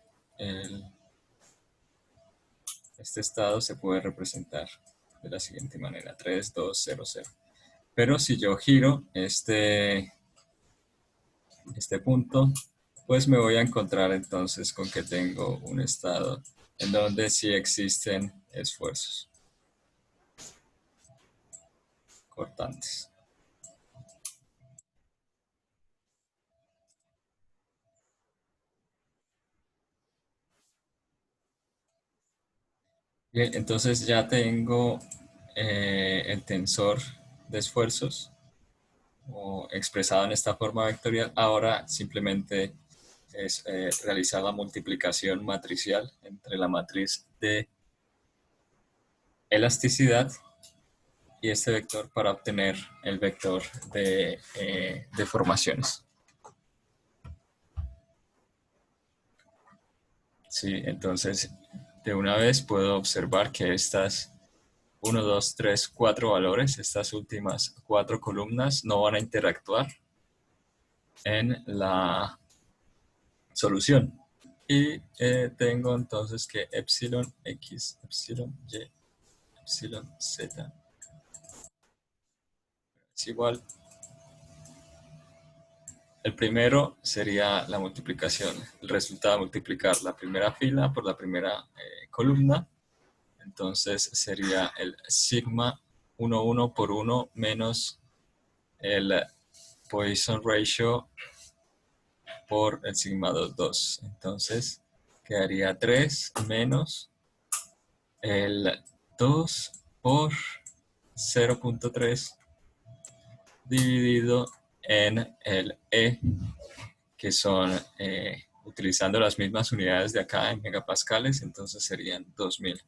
Speaker 1: este estado se puede representar de la siguiente manera, 3, 2, 0, 0. Pero si yo giro este punto, pues me voy a encontrar entonces con que tengo un estado en donde sí existen esfuerzos cortantes. Bien, entonces ya tengo el tensor de esfuerzos o expresado en esta forma vectorial. Ahora simplemente es realizar la multiplicación matricial entre la matriz de elasticidad y este vector para obtener el vector de deformaciones. Sí, entonces de una vez puedo observar que estas 1, 2, 3, 4 valores, estas últimas 4 columnas no van a interactuar en la solución. Y tengo entonces que epsilon x, epsilon y, epsilon z es igual. El primero sería la multiplicación, el resultado de multiplicar la primera fila por la primera columna. Entonces sería el sigma 1 por 1 menos el Poisson ratio por el sigma 2. Entonces quedaría 3 menos el 2 por 0.3 dividido en el E, que son, utilizando las mismas unidades de acá en megapascales, entonces serían 2000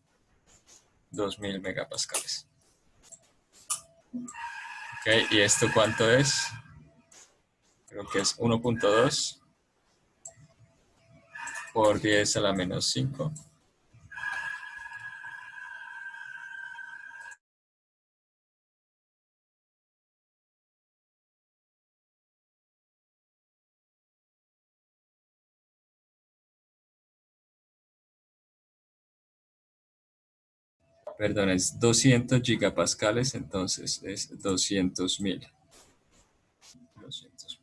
Speaker 1: megapascales. Ok, ¿y esto cuánto es? Creo que es 1.2 por 10 a la menos 5. Perdón, es 200 gigapascales, entonces es 200.000. 200.000.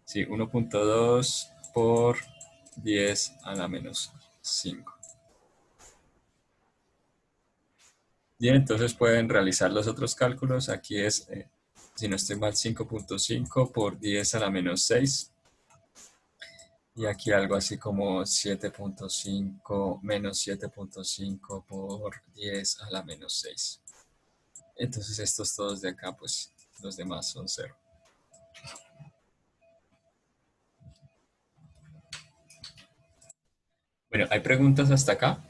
Speaker 1: Sí, 1.2 por 10 a la menos 5. Bien, entonces pueden realizar los otros cálculos. Aquí es, si no estoy mal, 5.5 por 10 a la menos 6. Y aquí algo así como 7.5 menos 7.5 por 10 a la menos 6. Entonces estos todos de acá, pues los demás son 0. Bueno, ¿hay preguntas hasta acá?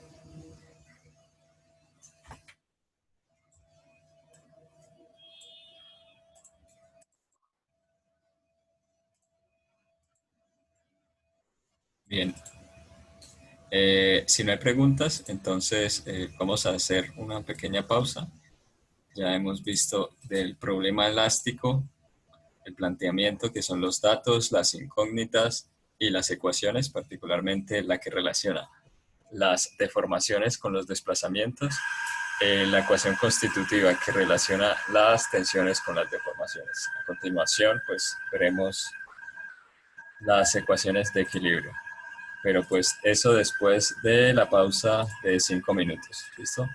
Speaker 1: Bien. Si no hay preguntas, entonces vamos a hacer una pequeña pausa. Ya hemos visto del problema elástico, el planteamiento, que son los datos, las incógnitas y las ecuaciones, particularmente la que relaciona las deformaciones con los desplazamientos, la ecuación constitutiva que relaciona las tensiones con las deformaciones. A continuación, pues veremos las ecuaciones de equilibrio. Pero pues eso después de la pausa de 5 minutos. ¿Listo?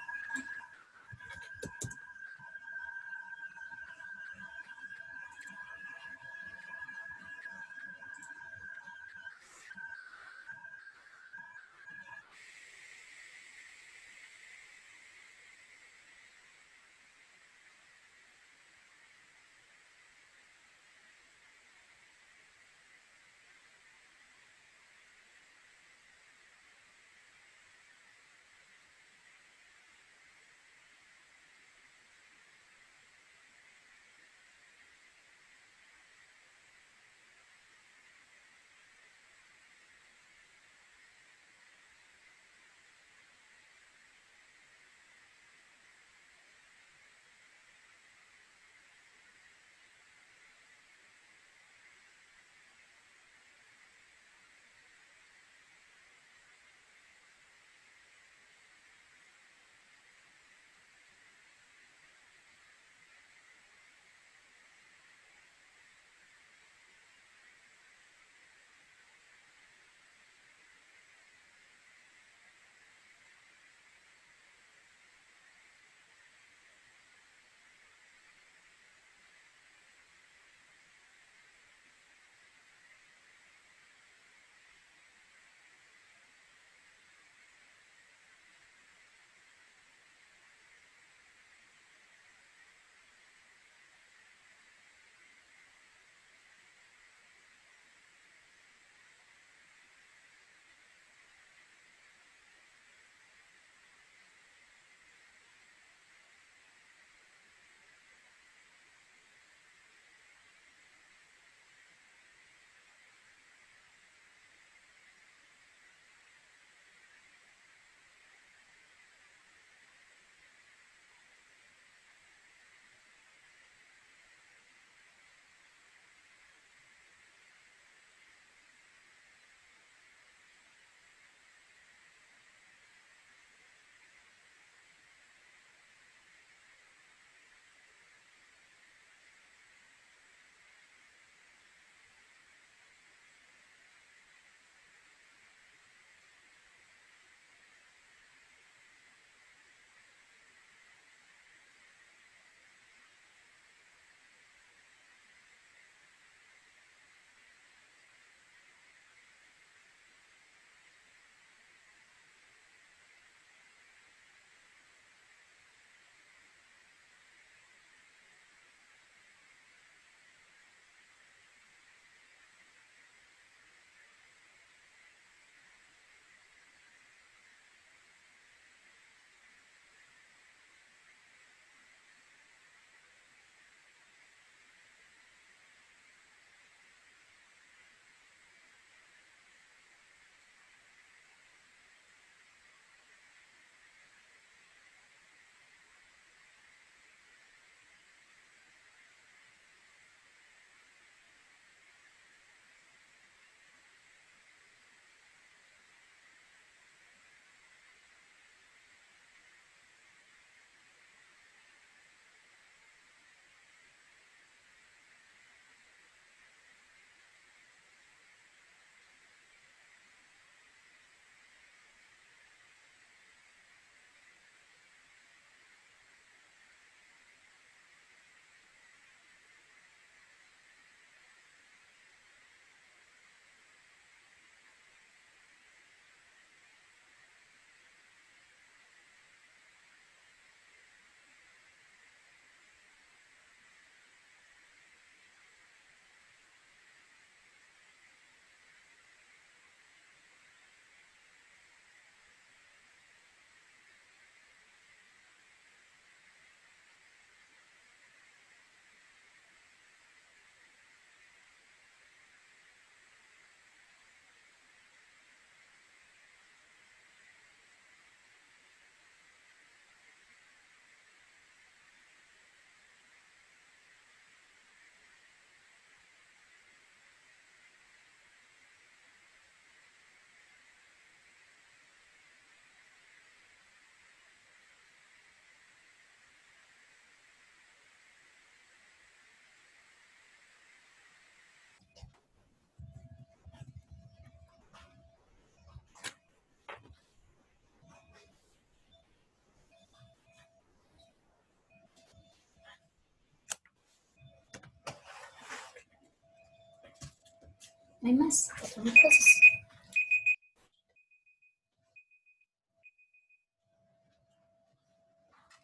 Speaker 5: No hay más. 4.000 pesos.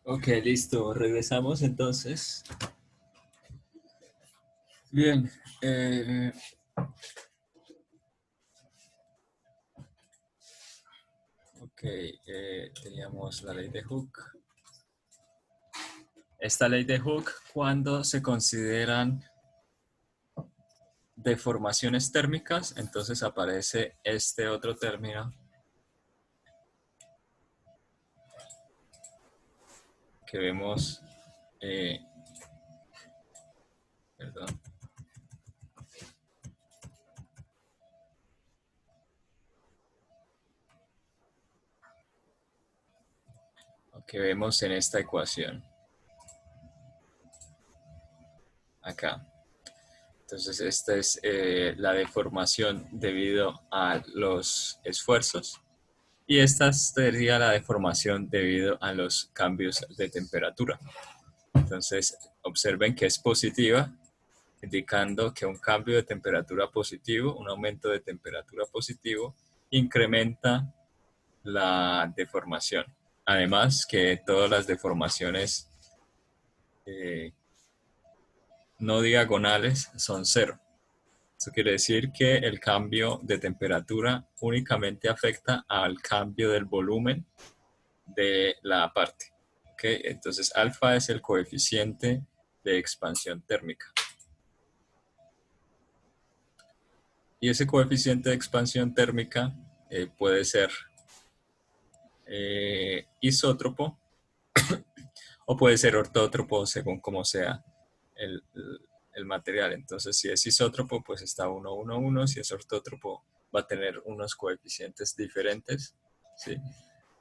Speaker 1: Ok, listo. Regresamos entonces. Bien. Ok, teníamos la ley de Hooke. Esta ley de Hooke, cuando se consideran deformaciones térmicas, entonces aparece este otro término que vemos, perdón, que vemos en esta ecuación, acá. Entonces esta es la deformación debido a los esfuerzos y esta sería la deformación debido a los cambios de temperatura. Entonces observen que es positiva, indicando que un cambio de temperatura positivo, un aumento de temperatura positivo, incrementa la deformación. Además que todas las deformaciones no diagonales son cero. Eso quiere decir que el cambio de temperatura únicamente afecta al cambio del volumen de la parte. ¿Okay? Entonces alfa es el coeficiente de expansión térmica. Y ese coeficiente de expansión térmica puede ser isótropo o puede ser ortótropo según como sea el material. Entonces, si es isótropo, pues está 1, 1, 1. Si es ortótropo, va a tener unos coeficientes diferentes, ¿sí?,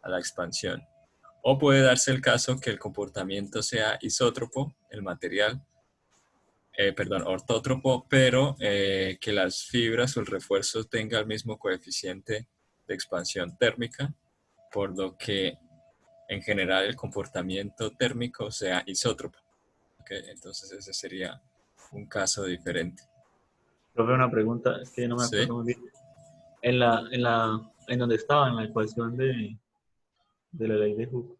Speaker 1: a la expansión. O puede darse el caso que el comportamiento sea isótropo, el material, ortótropo, pero que las fibras o el refuerzo tenga el mismo coeficiente de expansión térmica, por lo que en general el comportamiento térmico sea isótropo. ¿Okay? Entonces ese sería un caso diferente.
Speaker 2: Profe, una pregunta, es que no me
Speaker 1: ¿Sí?
Speaker 2: acuerdo muy bien. En donde estaba, en la ecuación de la ley de Hooke.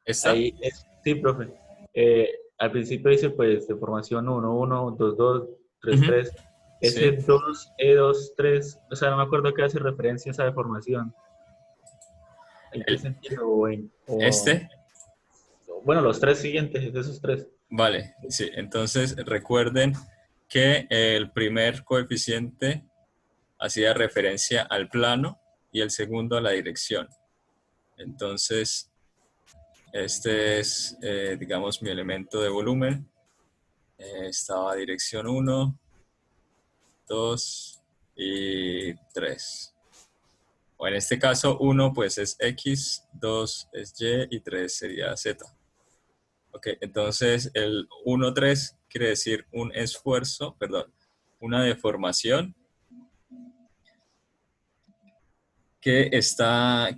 Speaker 1: ¿Está?
Speaker 2: Ahí, sí, profe. Al principio dice, pues, deformación 1, 1, 2, 2, 3,
Speaker 1: Ujú.
Speaker 2: 3. Ese
Speaker 1: Sí.
Speaker 2: 2, E2, 3, o sea, no me acuerdo a qué hace referencia esa deformación. ¿En qué sentido?
Speaker 1: Este,
Speaker 2: Bueno, los tres siguientes, de esos tres.
Speaker 1: vale, sí. Entonces recuerden que el primer coeficiente hacía referencia al plano y el segundo a la dirección. Entonces, este es, digamos, mi elemento de volumen. Estaba dirección 1, 2 y 3. O en este caso, 1 pues es X, 2 es Y y 3 sería Z. Ok, entonces el 1, 3 quiere decir un esfuerzo, perdón, una deformación que está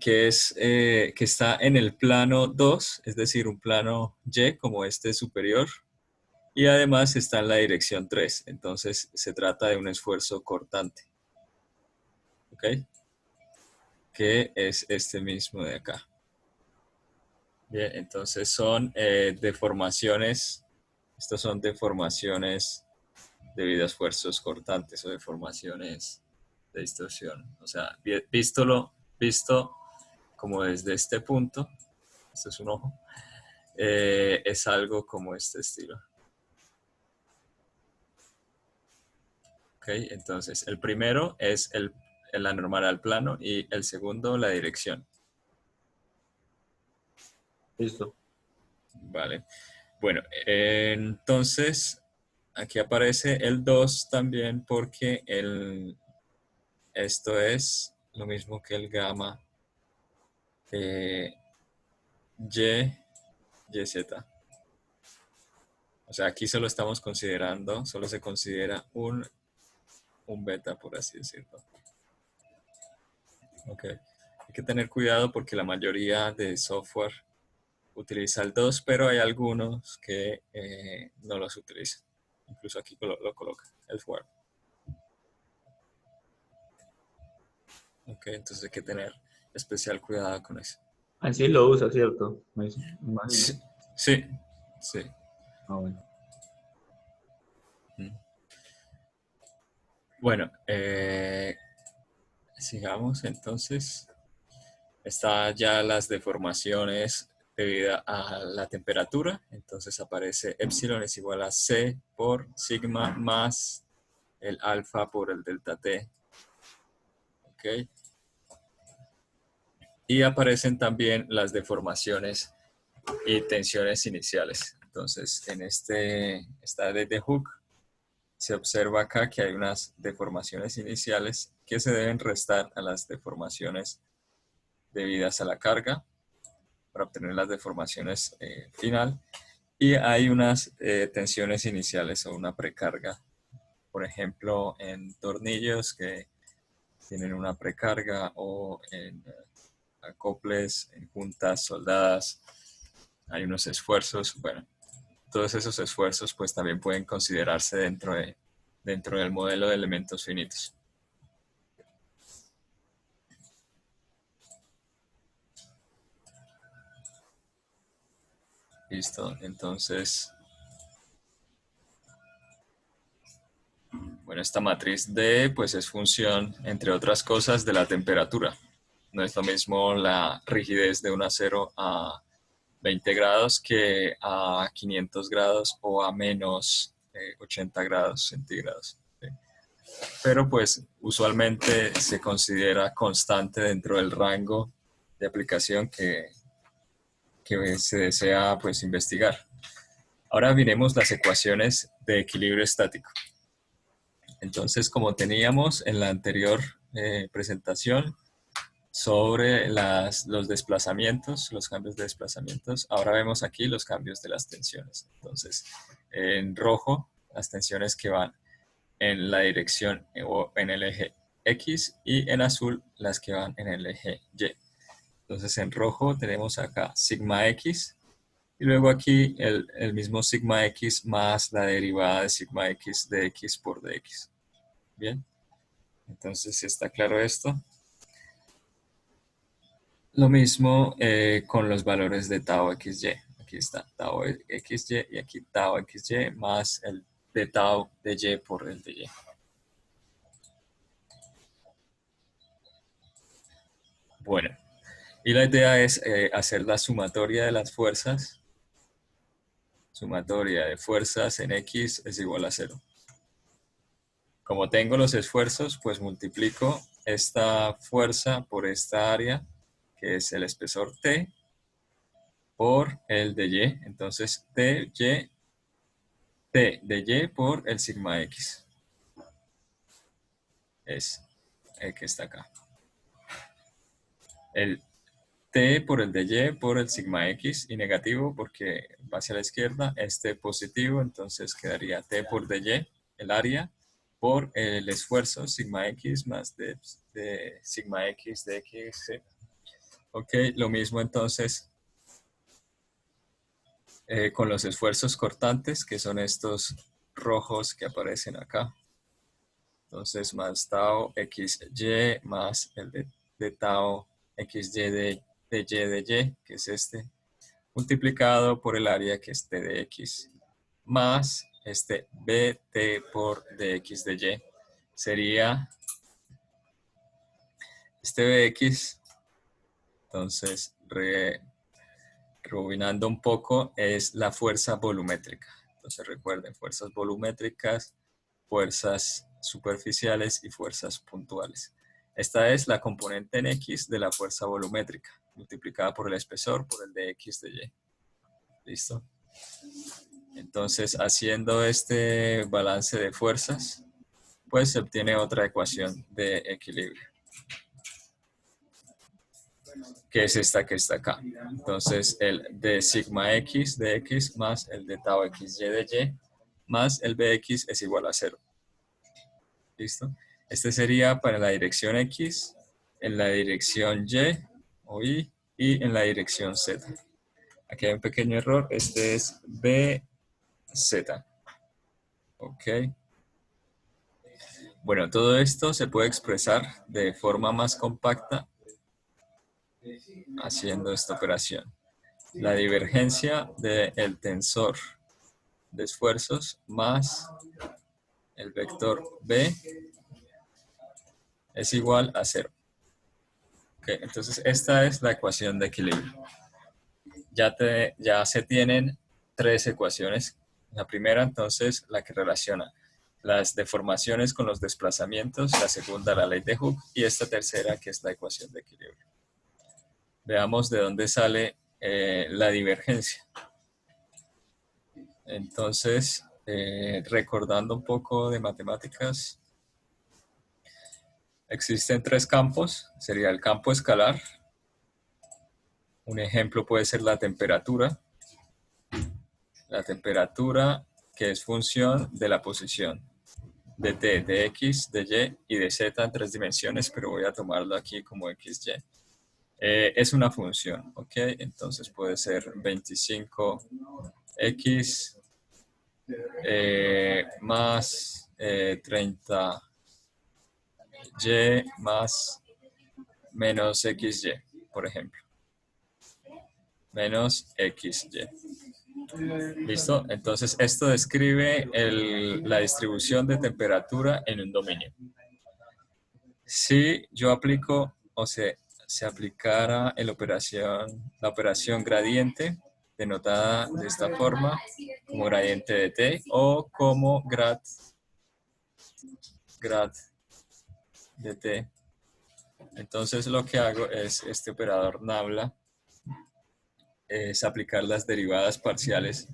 Speaker 1: en el plano 2, es decir, un plano Y como este superior, y además está en la dirección 3, entonces se trata de un esfuerzo cortante, ¿ok? Que es este mismo de acá. Bien, entonces son deformaciones, estas son deformaciones debido a esfuerzos cortantes o deformaciones de distorsión. O sea, visto como desde este punto, este es un ojo, es algo como este estilo. ¿Ok? Entonces, el primero es la normal al plano y el segundo la dirección.
Speaker 2: Listo.
Speaker 1: Vale. Bueno, entonces aquí aparece el 2 también porque esto es lo mismo que el gamma YZ. O sea, aquí solo estamos considerando, solo se considera un beta, por así decirlo. Ok. Hay que tener cuidado porque la mayoría de software utiliza el 2, pero hay algunos que no los utilizan. Incluso aquí lo coloca, el Word. Ok, entonces hay que tener especial cuidado con eso.
Speaker 2: Así lo usa, ¿cierto? Me imagino.
Speaker 1: Sí, sí, sí.
Speaker 2: Ah, bueno.
Speaker 1: Mm. Bueno, sigamos entonces. Están ya las deformaciones debido a la temperatura. Entonces aparece epsilon es igual a C por sigma más el alfa por el delta T. ¿Ok? Y aparecen también las deformaciones y tensiones iniciales. Entonces, en esta ley de Hooke se observa acá que hay unas deformaciones iniciales que se deben restar a las deformaciones debidas a la carga para obtener las deformaciones final. Y hay unas tensiones iniciales o una precarga. Por ejemplo, en tornillos que tienen una precarga o en acoples, en juntas soldadas, hay unos esfuerzos. Bueno, todos esos esfuerzos pues también pueden considerarse dentro del modelo de elementos finitos. Listo, entonces, bueno, esta matriz D pues es función, entre otras cosas, de la temperatura. No es lo mismo la rigidez de un acero a 20 grados que a 500 grados o a menos 80 grados centígrados. ¿Sí? Pero pues usualmente se considera constante dentro del rango de aplicación que se desea pues investigar. Ahora miremos las ecuaciones de equilibrio estático. Entonces, como teníamos en la anterior presentación sobre los desplazamientos, los cambios de desplazamientos, ahora vemos aquí los cambios de las tensiones. Entonces, en rojo, las tensiones que van en la dirección o en el eje X y en azul las que van en el eje Y. Entonces, en rojo tenemos acá sigma X y luego aquí el mismo sigma X más la derivada de sigma X de X por dx. Bien, entonces si está claro esto. Lo mismo con los valores de tau xy. Aquí está tau xy y aquí tau xy más el de tau de y por el de y. Bueno, y la idea es hacer la sumatoria de las fuerzas. Sumatoria de fuerzas en x es igual a 0. Como tengo los esfuerzos, pues multiplico esta fuerza por esta área, que es el espesor T, por el de Y. Entonces, T de Y por el sigma X. Es el que está acá. El T por el de Y por el sigma X y negativo porque va hacia la izquierda, este positivo, entonces quedaría T por de Y, el área, por el esfuerzo sigma X más de sigma X de X. ¿Sí? Ok, lo mismo entonces con los esfuerzos cortantes, que son estos rojos que aparecen acá. Entonces, más tau xy más el de tau xy de y, que es este, multiplicado por el área que es t de x, más este bt por dx de y. Sería este bx, entonces, rebobinando un poco, es la fuerza volumétrica. Entonces, recuerden, fuerzas volumétricas, fuerzas superficiales y fuerzas puntuales. Esta es la componente en X de la fuerza volumétrica, multiplicada por el espesor por el de X de Y. ¿Listo? Entonces, haciendo este balance de fuerzas, pues se obtiene otra ecuación de equilibrio, que es esta que está acá. Entonces, el de sigma X de X más el de tau XY de Y más el Bx es igual a 0. ¿Listo? Este sería para la dirección X, en la dirección Y o Y y en la dirección Z. Aquí hay un pequeño error. Este es BZ. Ok. Bueno, todo esto se puede expresar de forma más compacta haciendo esta operación. La divergencia del tensor de esfuerzos más el vector B es igual a 0. Okay, entonces esta es la ecuación de equilibrio. Ya se tienen 3 ecuaciones. La primera, entonces, la que relaciona las deformaciones con los desplazamientos. La segunda, la ley de Hooke. Y esta tercera, que es la ecuación de equilibrio. Veamos de dónde sale la divergencia. Entonces, recordando un poco de matemáticas, existen 3 campos. Sería el campo escalar. Un ejemplo puede ser la temperatura. La temperatura que es función de la posición de t, de x, de y y de z en 3 dimensiones, pero voy a tomarlo aquí como xy. Es una función, ¿ok? Entonces puede ser 25x más 30y más menos xy, por ejemplo. Menos xy. ¿Listo? Entonces, esto describe la distribución de temperatura en un dominio. Si yo aplico, o se aplicara la operación gradiente, denotada de esta forma, como gradiente de t, o como grad de t. Entonces, lo que hago es este operador nabla, es aplicar las derivadas parciales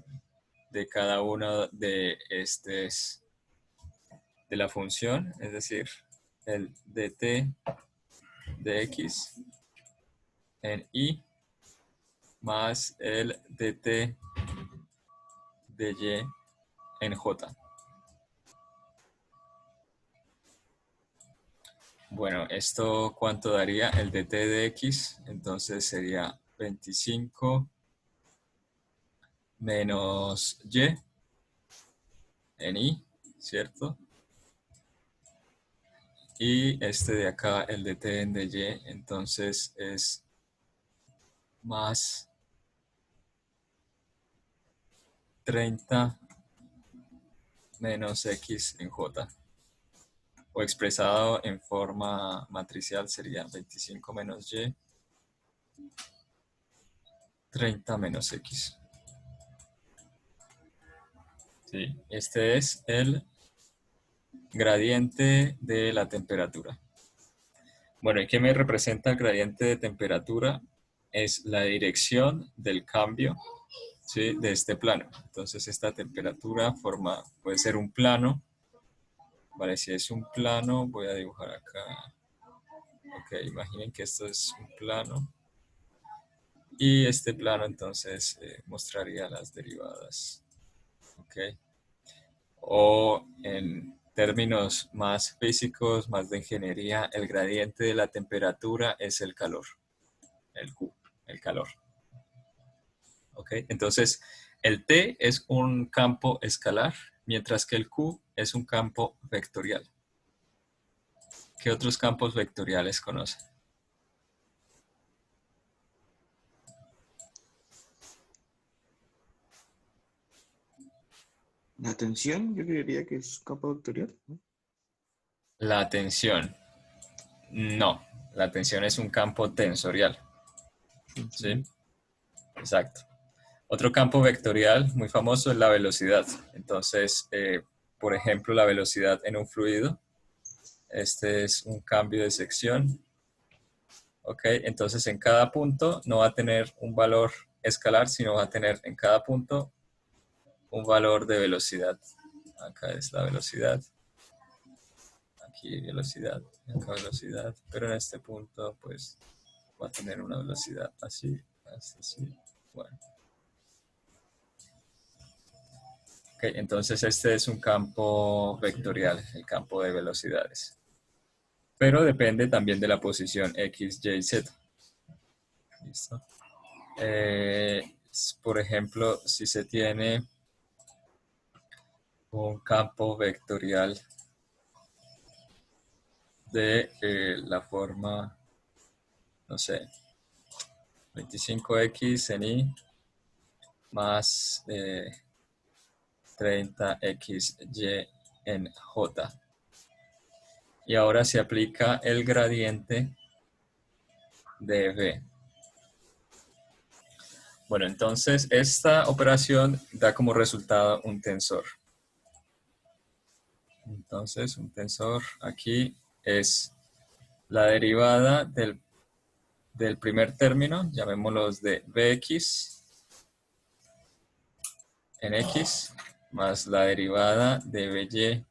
Speaker 1: de cada una de la función, es decir, el dt de x en y más el dt de y en j. Bueno, ¿esto cuánto daría? El dt de x, entonces sería 25 menos y en y, ¿cierto? Y este de acá, el dt en dy, entonces es más 30 menos x en j. O expresado en forma matricial sería 25 menos y, 30 menos x. ¿Sí? Este es el gradiente de la temperatura. Bueno, ¿y qué me representa el gradiente de temperatura? Es la dirección del cambio, ¿sí?, de este plano. Entonces esta temperatura puede ser un plano. Vale, si es un plano, voy a dibujar acá. Ok, imaginen que esto es un plano. Y este plano entonces mostraría las derivadas. Ok. O en términos más físicos, más de ingeniería, el gradiente de la temperatura es el calor. El Q, el calor. Ok, entonces el T es un campo escalar, mientras que el Q es un campo vectorial. ¿Qué otros campos vectoriales conocen?
Speaker 5: La tensión, yo creería que es campo vectorial, ¿no?
Speaker 1: La tensión. No, la tensión es un campo tensorial. ¿Sí? Exacto. Otro campo vectorial muy famoso es la velocidad. Entonces, por ejemplo, la velocidad en un fluido. Este es un cambio de sección. ¿Ok? Entonces, en cada punto no va a tener un valor escalar, sino va a tener en cada punto un valor de velocidad. Acá es la velocidad. Aquí velocidad. Acá velocidad. Pero en este punto, pues, va a tener una velocidad así, así. Bueno. Okay, entonces este es un campo vectorial, el campo de velocidades. Pero depende también de la posición X, Y, Z. ¿Listo? Por ejemplo, si se tiene un campo vectorial de la forma, no sé, 25x en y más 30xy en j. Y ahora se aplica el gradiente de f. Bueno, entonces esta operación da como resultado un tensor. Entonces, un tensor aquí es la derivada del primer término, llamémoslos de bx en x, más la derivada de by,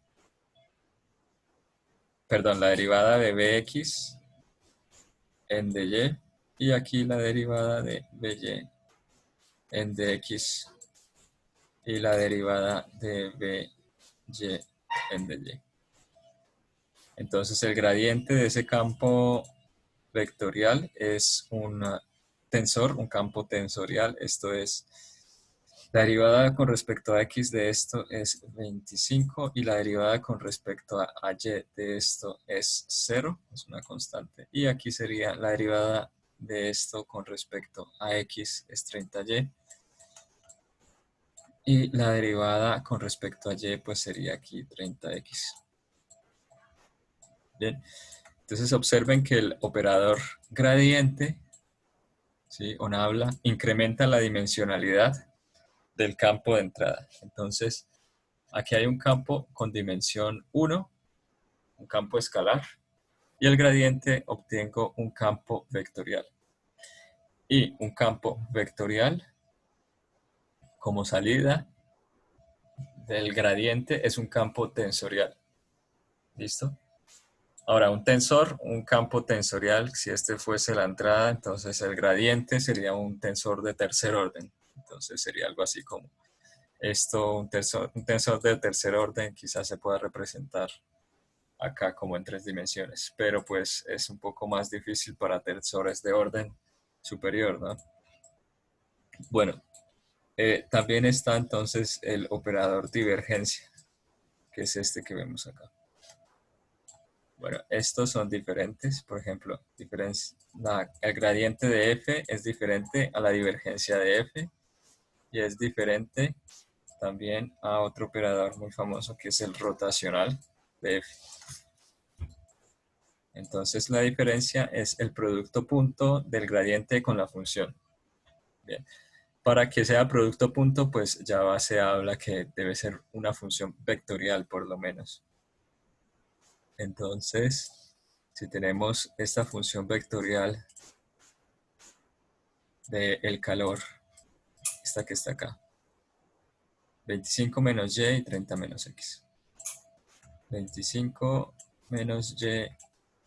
Speaker 1: perdón, la derivada de bx en dy, y aquí la derivada de by en dx, y la derivada de by en dy. Entonces el gradiente de ese campo vectorial es un tensor, un campo tensorial. Esto es, la derivada con respecto a x de esto es 25 y la derivada con respecto a y de esto es 0, es una constante. Y aquí sería la derivada de esto con respecto a x es 30y. Y la derivada con respecto a y pues sería aquí 30x. Bien, entonces observen que el operador gradiente, ¿sí? O nabla, incrementa la dimensionalidad del campo de entrada. Entonces, aquí hay un campo con dimensión 1, un campo escalar, y el gradiente obtengo un campo vectorial. Y un campo vectorial como salida del gradiente es un campo tensorial. ¿Listo? Ahora, un tensor, un campo tensorial, si este fuese la entrada, entonces el gradiente sería un tensor de tercer orden. Entonces sería algo así como esto, un tensor de tercer orden quizás se pueda representar acá como en 3 dimensiones, pero pues es un poco más difícil para tensores de orden superior, ¿no? Bueno, también está entonces el operador divergencia, que es este que vemos acá. Bueno, estos son diferentes, por ejemplo, el gradiente de f es diferente a la divergencia de f y es diferente también a otro operador muy famoso que es el rotacional de f. Entonces la diferencia es el producto punto del gradiente con la función. Bien. Para que sea producto punto, pues ya se habla que debe ser una función vectorial por lo menos. Entonces, si tenemos esta función vectorial del calor, esta que está acá, 25 menos y y 30 menos x. 25 menos y,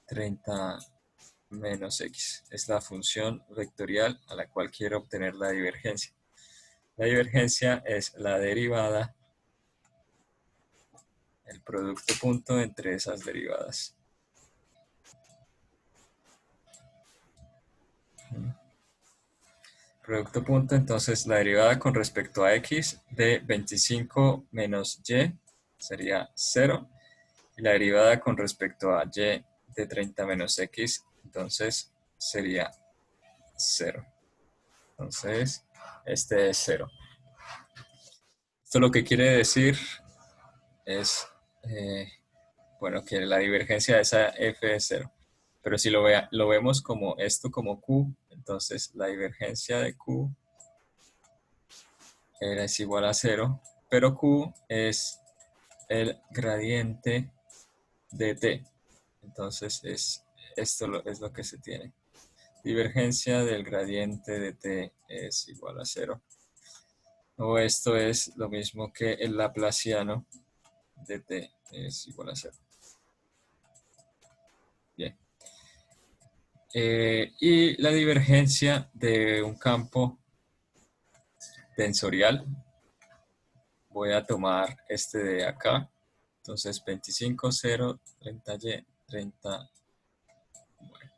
Speaker 1: 30 menos x. Es la función vectorial a la cual quiero obtener la divergencia. La divergencia es la derivada, el producto punto entre esas derivadas. Producto punto, entonces la derivada con respecto a x de 25 menos y sería 0. Y la derivada con respecto a y de 30 menos x, entonces sería 0. Entonces, este es 0. Esto lo que quiere decir es, bueno, que la divergencia de esa f es 0. Pero si lo vemos como esto como q, entonces la divergencia de q es igual a 0, pero q es el gradiente de t. Entonces esto es lo que se tiene. Divergencia del gradiente de t es igual a 0. O esto es lo mismo que el laplaciano de t es igual a 0. Bien. Y la divergencia de un campo tensorial, voy a tomar este de acá. Entonces 25, 0, 30y, 30. Bueno,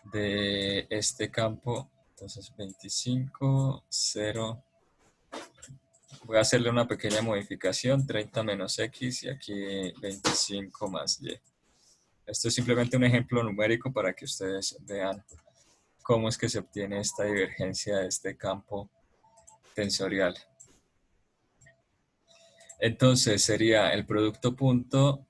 Speaker 1: de este campo, entonces 25, 0. Voy a hacerle una pequeña modificación, 30 menos x y aquí 25 más y. Esto es simplemente un ejemplo numérico para que ustedes vean cómo es que se obtiene esta divergencia de este campo tensorial. Entonces sería el producto punto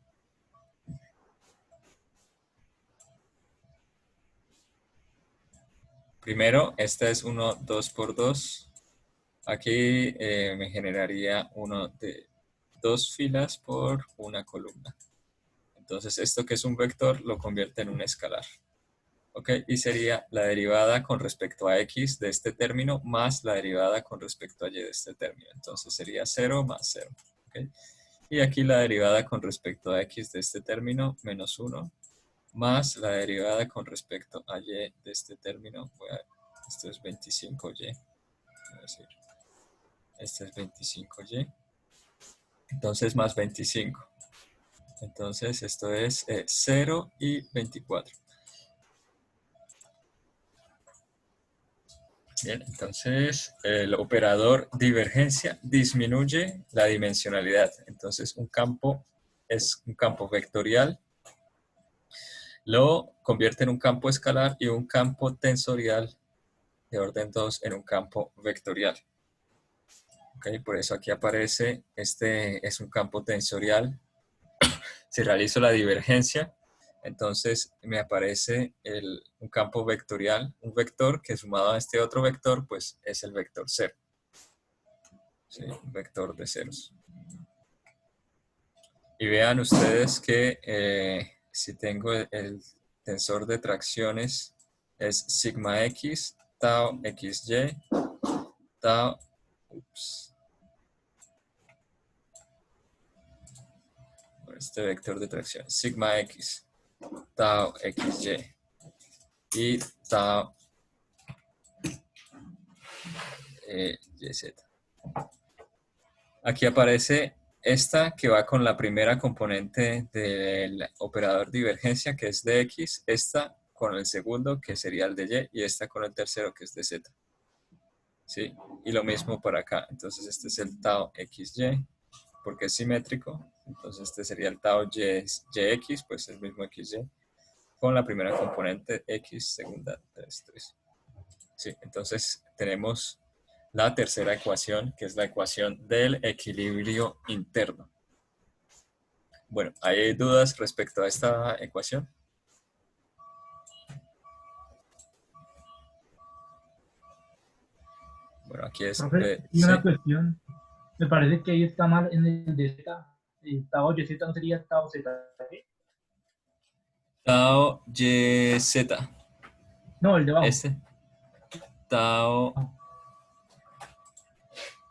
Speaker 1: primero, esta es 1, 2 por 2. Aquí me generaría uno de 2 filas por una columna. Entonces esto que es un vector lo convierte en un escalar. ¿Ok? Y sería la derivada con respecto a x de este término más la derivada con respecto a y de este término. Entonces sería 0 más 0. ¿Ok? Y aquí la derivada con respecto a x de este término menos 1 más la derivada con respecto a y de este término. Esto es 25y. Voy a decir, este es 25y. Entonces más 25. Entonces esto es 0 y 24. Bien, entonces el operador divergencia disminuye la dimensionalidad. Entonces un campo es un campo vectorial, lo convierte en un campo escalar y un campo tensorial de orden 2 en un campo vectorial. Okay, por eso aquí aparece, este es un campo tensorial. Si realizo la divergencia, entonces me aparece un campo vectorial, un vector que sumado a este otro vector, pues es el vector 0. ¿Sí? Un vector de ceros. Y vean ustedes que si tengo el tensor de tracciones es sigma x, tau xy, tau, este vector de tracción, sigma x, tau xy y tau yz. Aquí aparece esta que va con la primera componente del operador divergencia, que es de x, esta con el segundo, que sería el de y esta con el tercero, que es de z. ¿Sí? Y lo mismo para acá. Entonces este es el tau xy, porque es simétrico. Entonces este sería el tau yx, pues el mismo xy, con la primera componente x, segunda 3. Sí, entonces tenemos la tercera ecuación, que es la ecuación del equilibrio interno. Bueno, ¿hay dudas respecto a esta ecuación? Bueno, aquí es...
Speaker 4: Profe, y
Speaker 1: sí.
Speaker 4: una cuestión. Me parece que ahí está mal en el de Z. El Tao YZ no sería Tao Z.
Speaker 1: Tau YZ.
Speaker 4: No, el de abajo.
Speaker 1: Este. Tau...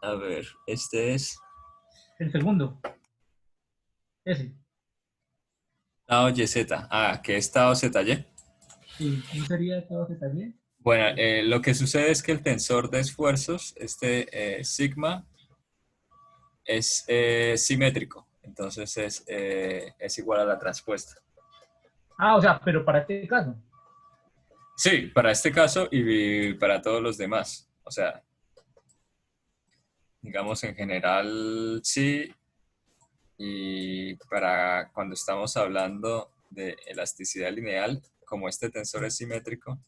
Speaker 1: A ver, este es...
Speaker 4: El segundo. Ese.
Speaker 1: Tau YZ. Ah, que es Tau ZY.
Speaker 4: Sí, ¿no sería Tao Z?
Speaker 1: Bueno, lo que sucede es que el tensor de esfuerzos, sigma, es simétrico. Entonces es igual a la transpuesta.
Speaker 4: Ah, o sea, pero para este caso.
Speaker 1: Sí, para este caso y para todos los demás. O sea, digamos en general sí. Y para cuando estamos hablando de elasticidad lineal, como este tensor es simétrico,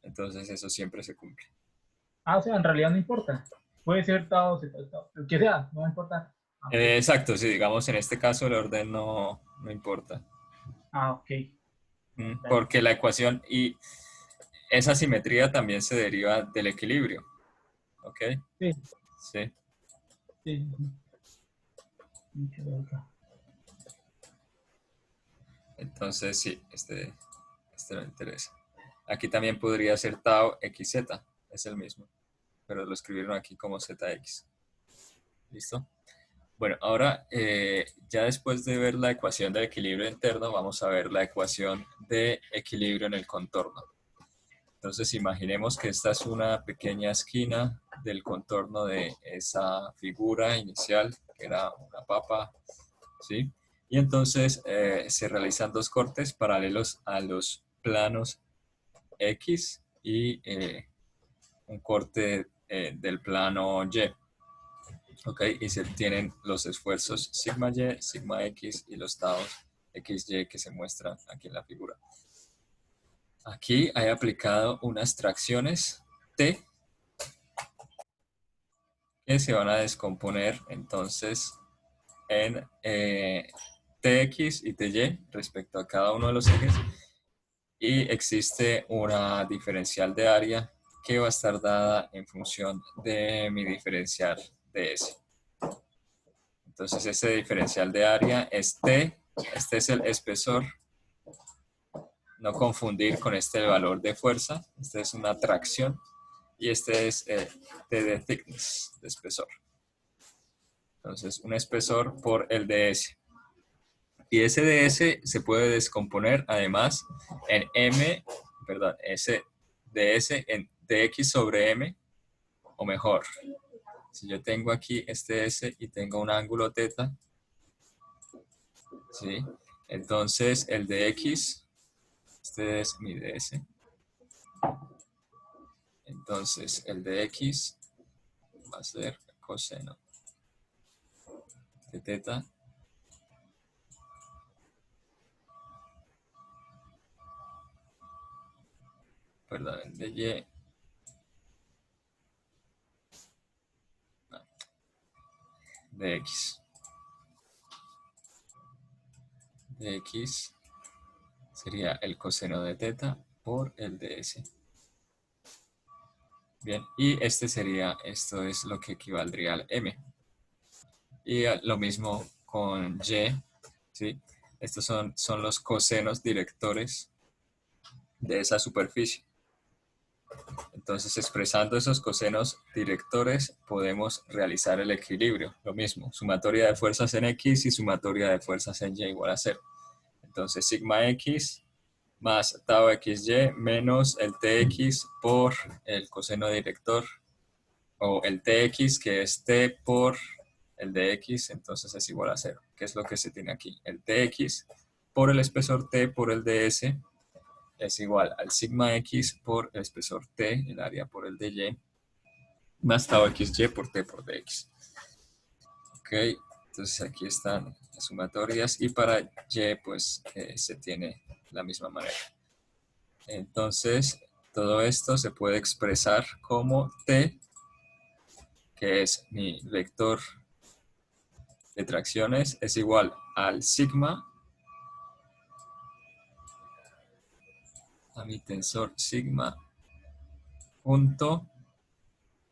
Speaker 1: entonces eso siempre se cumple.
Speaker 4: Ah, o sea, en realidad no importa. Puede ser Tao Z, Tao, lo que sea, no importa. Ah, ok.
Speaker 1: Exacto, sí, digamos en este caso el orden no importa.
Speaker 4: Ah, ok.
Speaker 1: Porque la ecuación y esa simetría también se deriva del equilibrio. ¿Ok?
Speaker 4: Sí,
Speaker 1: Sí.
Speaker 4: sí. Mucho otra.
Speaker 1: Entonces sí, este me interesa. Aquí también podría ser tau xz, es el mismo, pero lo escribieron aquí como zx. ¿Listo? Bueno, ahora ya después de ver la ecuación de equilibrio interno, vamos a ver la ecuación de equilibrio en el contorno. Entonces imaginemos que esta es una pequeña esquina del contorno de esa figura inicial, que era una papa, ¿sí? Y entonces se realizan dos cortes paralelos a los planos X y un corte del plano Y. ¿Ok? Y se obtienen los esfuerzos sigma Y, sigma X y los taos XY que se muestra aquí en la figura. Aquí he aplicado unas tracciones T que se van a descomponer entonces en TX y TY respecto a cada uno de los ejes, y existe una diferencial de área que va a estar dada en función de mi diferencial de S. Entonces ese diferencial de área es T, este es el espesor, no confundir con este el valor de fuerza, este es una tracción, y este es T de thickness, de espesor. Entonces un espesor por el ds. Y ese ds se puede descomponer además en S ds en dx sobre m, o mejor, si yo tengo aquí este s y tengo un ángulo θ, ¿sí? Entonces el dx, este es mi ds, entonces el dx va a ser coseno de θ perdón, el de y de x. De x sería el coseno de θ por el de s. Bien, y esto es lo que equivaldría al m. Y lo mismo con y, ¿sí? Estos son los cosenos directores de esa superficie. Entonces, expresando esos cosenos directores, podemos realizar el equilibrio. Lo mismo, sumatoria de fuerzas en x y sumatoria de fuerzas en y igual a 0. Entonces, sigma x más tau xy menos el tx por el coseno director, o el tx, que es t por el dx, entonces es igual a 0. ¿Qué es lo que se tiene aquí? El tx por el espesor t por el ds es igual al sigma x por el espesor t, el área por el dy, más tau xy por t por dx. Ok, entonces aquí están las sumatorias, y para y pues se tiene la misma manera. Entonces todo esto se puede expresar como t, que es mi vector de tracciones, es igual al sigma, a mi tensor sigma punto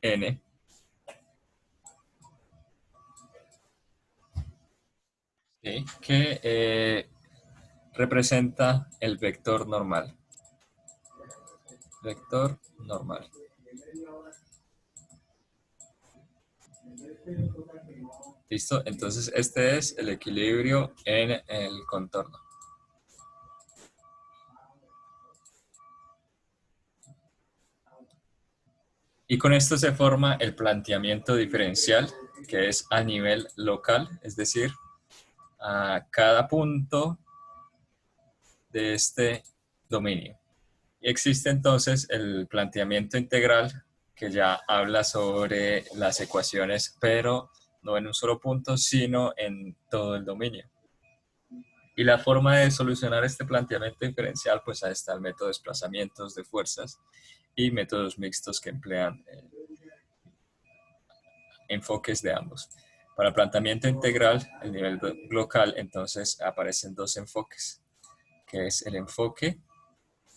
Speaker 1: n, ¿sí? Que representa el vector normal. Vector normal. ¿Listo? Entonces este es el equilibrio en el contorno. Y con esto se forma el planteamiento diferencial, que es a nivel local, es decir, a cada punto de este dominio. Y existe entonces el planteamiento integral, que ya habla sobre las ecuaciones, pero no en un solo punto, sino en todo el dominio. Y la forma de solucionar este planteamiento diferencial, pues ahí está el método de desplazamientos de fuerzas y métodos mixtos que emplean enfoques de ambos. Para el planteamiento integral, el nivel local, entonces aparecen dos enfoques, que es el enfoque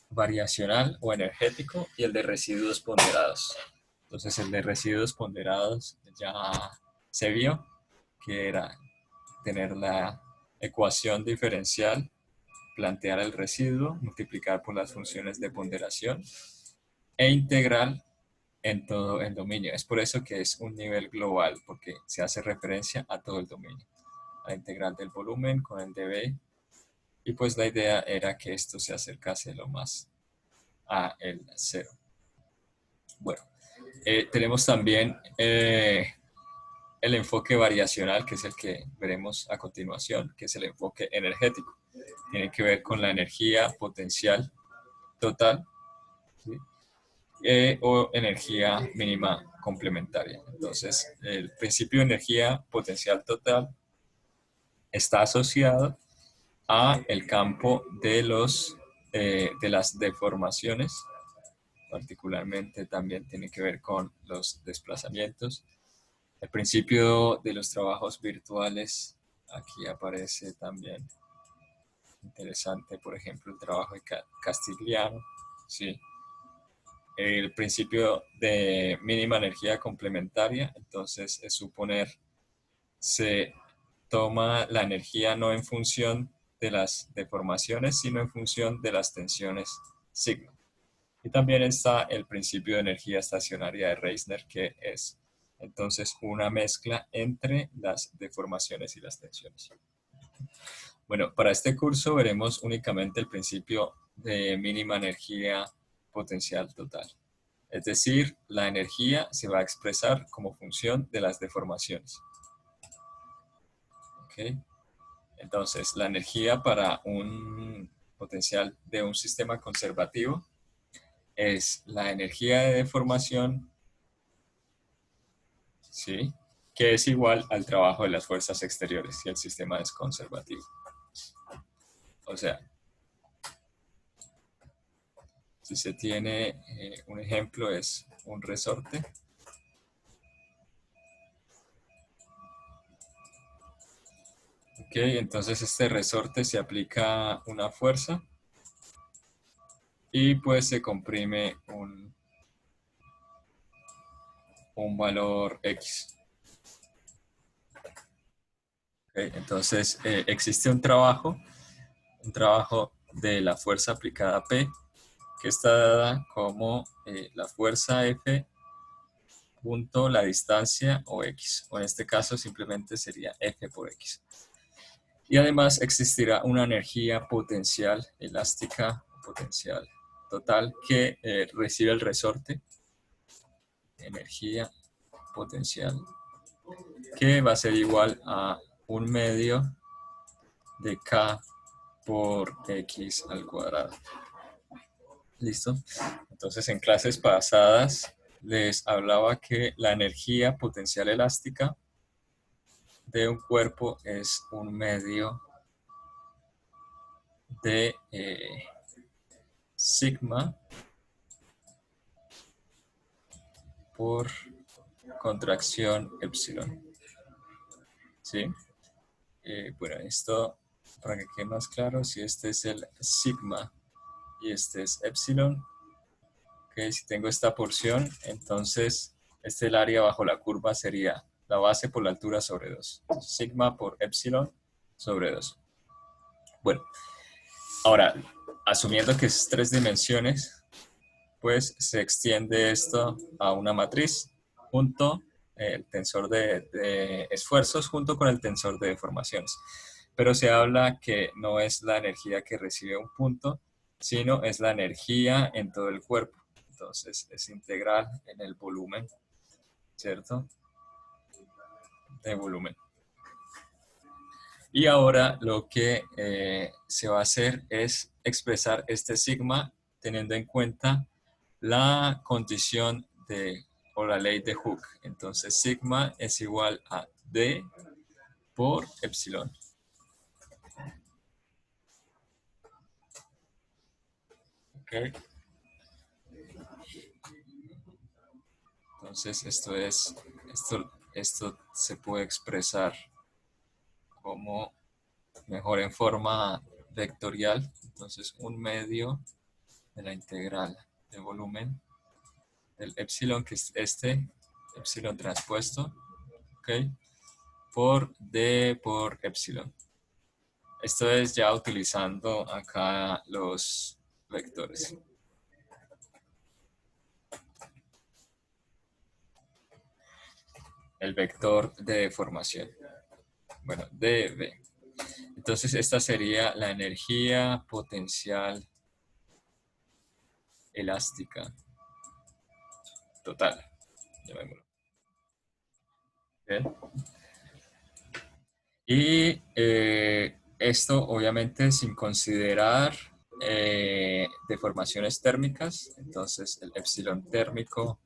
Speaker 1: variacional o energético y el de residuos ponderados. Entonces el de residuos ponderados ya se vio, que era tener la ecuación diferencial, plantear el residuo, multiplicar por las funciones de ponderación e integral en todo el dominio. Es por eso que es un nivel global, porque se hace referencia a todo el dominio, a la integral del volumen con el dB, y pues la idea era que esto se acercase lo más a el cero. Bueno, tenemos también el enfoque variacional, que es el que veremos a continuación, que es el enfoque energético. Tiene que ver con la energía potencial total, ¿sí? O energía mínima complementaria. Entonces, el principio de energía potencial total está asociado a el campo de las deformaciones. Particularmente también tiene que ver con los desplazamientos. El principio de los trabajos virtuales, aquí aparece también. Interesante, por ejemplo, el trabajo de Castigliano. Sí. El principio de mínima energía complementaria, entonces es suponer, se toma la energía no en función de las deformaciones, sino en función de las tensiones sigma. Y también está el principio de energía estacionaria de Reisner, que es entonces una mezcla entre las deformaciones y las tensiones. Bueno, para este curso veremos únicamente el principio de mínima energía potencial total. Es decir, la energía se va a expresar como función de las deformaciones. ¿Okay? Entonces, la energía para un potencial de un sistema conservativo es la energía de deformación, ¿sí?, que es igual al trabajo de las fuerzas exteriores si el sistema es conservativo. O sea, si se tiene un ejemplo es un resorte. Ok, entonces este resorte se aplica una fuerza y pues se comprime un valor X. Okay, entonces existe un trabajo de la fuerza aplicada P, que está dada como la fuerza F punto la distancia o X, o en este caso simplemente sería F por X. Y además existirá una energía potencial elástica, potencial total, que recibe el resorte, energía potencial, que va a ser igual a 1/2 de K por X al cuadrado. ¿Listo? Entonces, en clases pasadas les hablaba que la energía potencial elástica de un cuerpo es 1/2 de sigma por contracción epsilon. ¿Sí? Bueno, esto para que quede más claro, si este es el sigma y este es epsilon, okay, si tengo esta porción, entonces este es el área bajo la curva, sería la base por la altura sobre 2. Entonces, sigma por epsilon sobre 2. Bueno, ahora, asumiendo que es 3 dimensiones, pues se extiende esto a una matriz junto el tensor de esfuerzos junto con el tensor de deformaciones. Pero se habla que no es la energía que recibe un punto, sino es la energía en todo el cuerpo. Entonces es integral en el volumen, ¿cierto? De volumen. Y ahora lo que se va a hacer es expresar este sigma teniendo en cuenta la condición o la ley de Hooke. Entonces sigma es igual a D por epsilon. Okay. Entonces esto se puede expresar como mejor en forma vectorial. Entonces 1/2 de la integral de volumen del epsilon, que es este epsilon transpuesto, ¿ok?, por D por epsilon. Esto es ya utilizando acá los vectores. El vector de deformación. Bueno, dB. Entonces esta sería la energía potencial elástica total. Llamémoslo. Bien. Y esto obviamente sin considerar deformaciones térmicas. Entonces el epsilon térmico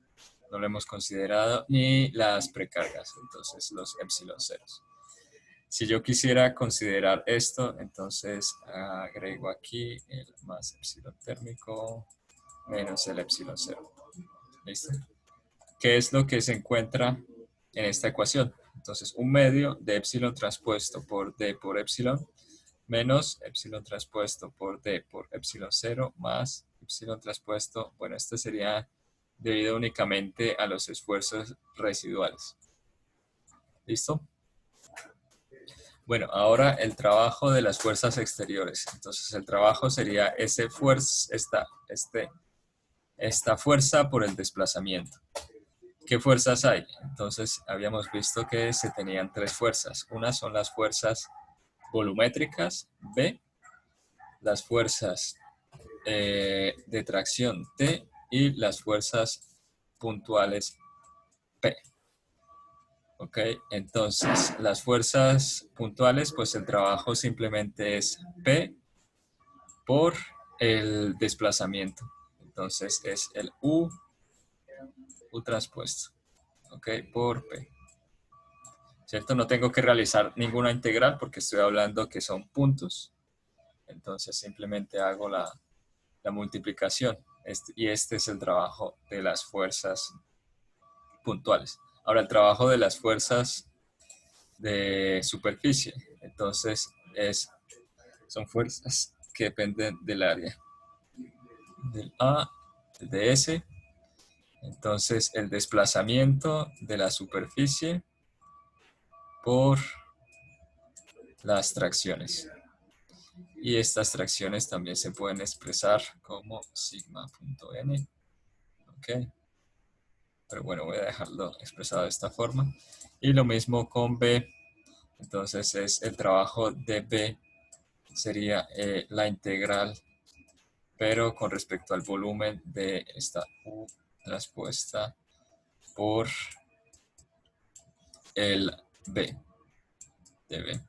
Speaker 1: no lo hemos considerado, ni las precargas, entonces los epsilon ceros. Si yo quisiera considerar esto, entonces agrego aquí el más epsilon térmico menos el epsilon cero. ¿Listo? ¿Qué es lo que se encuentra en esta ecuación? Entonces, un medio de epsilon transpuesto por d por epsilon menos epsilon transpuesto por d por epsilon cero más epsilon transpuesto, bueno, esto sería debido únicamente a los esfuerzos residuales. ¿Listo? Bueno, ahora el trabajo de las fuerzas exteriores. Entonces, el trabajo sería esta fuerza por el desplazamiento. ¿Qué fuerzas hay? Entonces, habíamos visto que se tenían tres fuerzas. Una son las fuerzas volumétricas, B, las fuerzas de tracción, T, y las fuerzas puntuales, P. ¿Ok? Entonces, las fuerzas puntuales, pues el trabajo simplemente es P por el desplazamiento. Entonces, es el U transpuesto, ¿ok? Por P. ¿Cierto? No tengo que realizar ninguna integral porque estoy hablando que son puntos. Entonces, simplemente hago la multiplicación. Y este es el trabajo de las fuerzas puntuales. Ahora, el trabajo de las fuerzas de superficie. Entonces, son fuerzas que dependen del área. Del A, del DS. Entonces, el desplazamiento de la superficie por las tracciones. Y estas tracciones también se pueden expresar como sigma.n. ¿Ok? Pero bueno, voy a dejarlo expresado de esta forma. Y lo mismo con B. Entonces es el trabajo de B sería la integral, pero con respecto al volumen de esta U transpuesta por el B de B.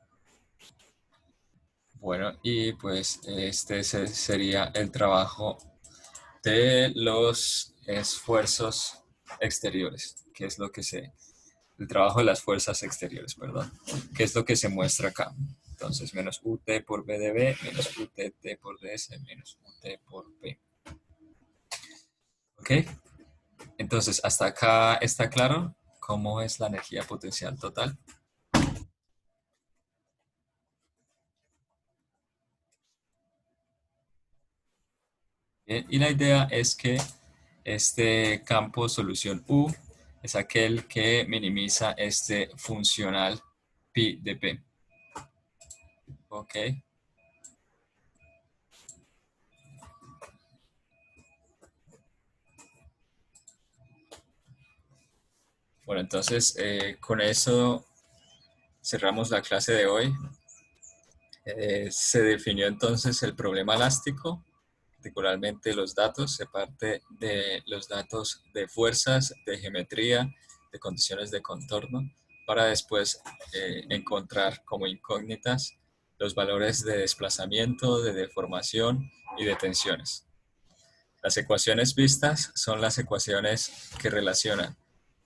Speaker 1: Bueno, y pues este sería el trabajo de los esfuerzos exteriores, que es lo que el trabajo de las fuerzas exteriores, perdón, que es lo que se muestra acá. Entonces, menos UT por B de B, menos UTT por DS, menos UT por P. ¿Ok? Entonces, hasta acá está claro cómo es la energía potencial total. Bien, y la idea es que este campo solución U es aquel que minimiza este funcional pi de P. ¿Ok? Bueno, entonces con eso cerramos la clase de hoy. Se definió entonces el problema elástico, particularmente los datos. Se parte de los datos de fuerzas, de geometría, de condiciones de contorno, para después encontrar como incógnitas los valores de desplazamiento, de deformación y de tensiones. Las ecuaciones vistas son las ecuaciones que relacionan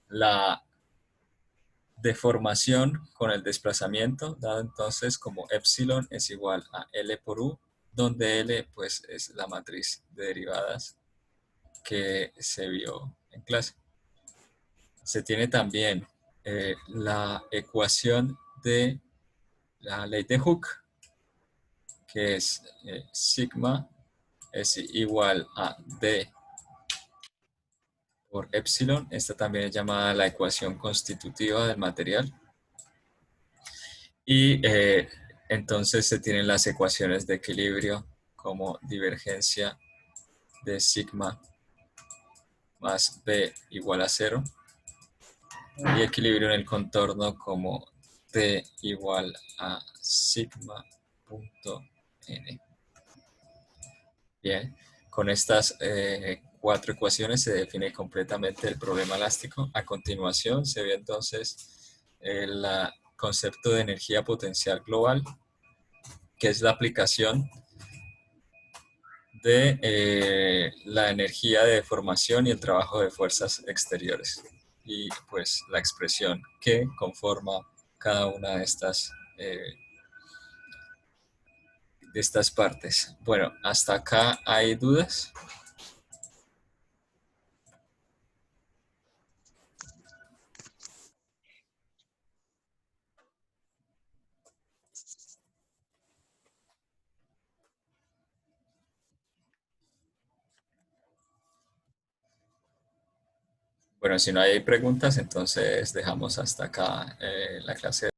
Speaker 1: la deformación con el desplazamiento, dado entonces como epsilon es igual a L por U, donde L pues es la matriz de derivadas que se vio en clase. Se tiene también la ecuación de la ley de Hooke, que es sigma es igual a D por epsilon. Esta también es llamada la ecuación constitutiva del material. Y entonces se tienen las ecuaciones de equilibrio como divergencia de sigma más B igual a 0 y equilibrio en el contorno como T igual a sigma punto n. Bien, con estas cuatro ecuaciones se define completamente el problema elástico. A continuación se ve entonces el concepto de energía potencial global, que es la aplicación de la energía de deformación y el trabajo de fuerzas exteriores. Y pues la expresión que conforma cada una de estas de estas partes. Bueno, hasta acá hay dudas. Bueno, si no hay preguntas, entonces dejamos hasta acá la clase.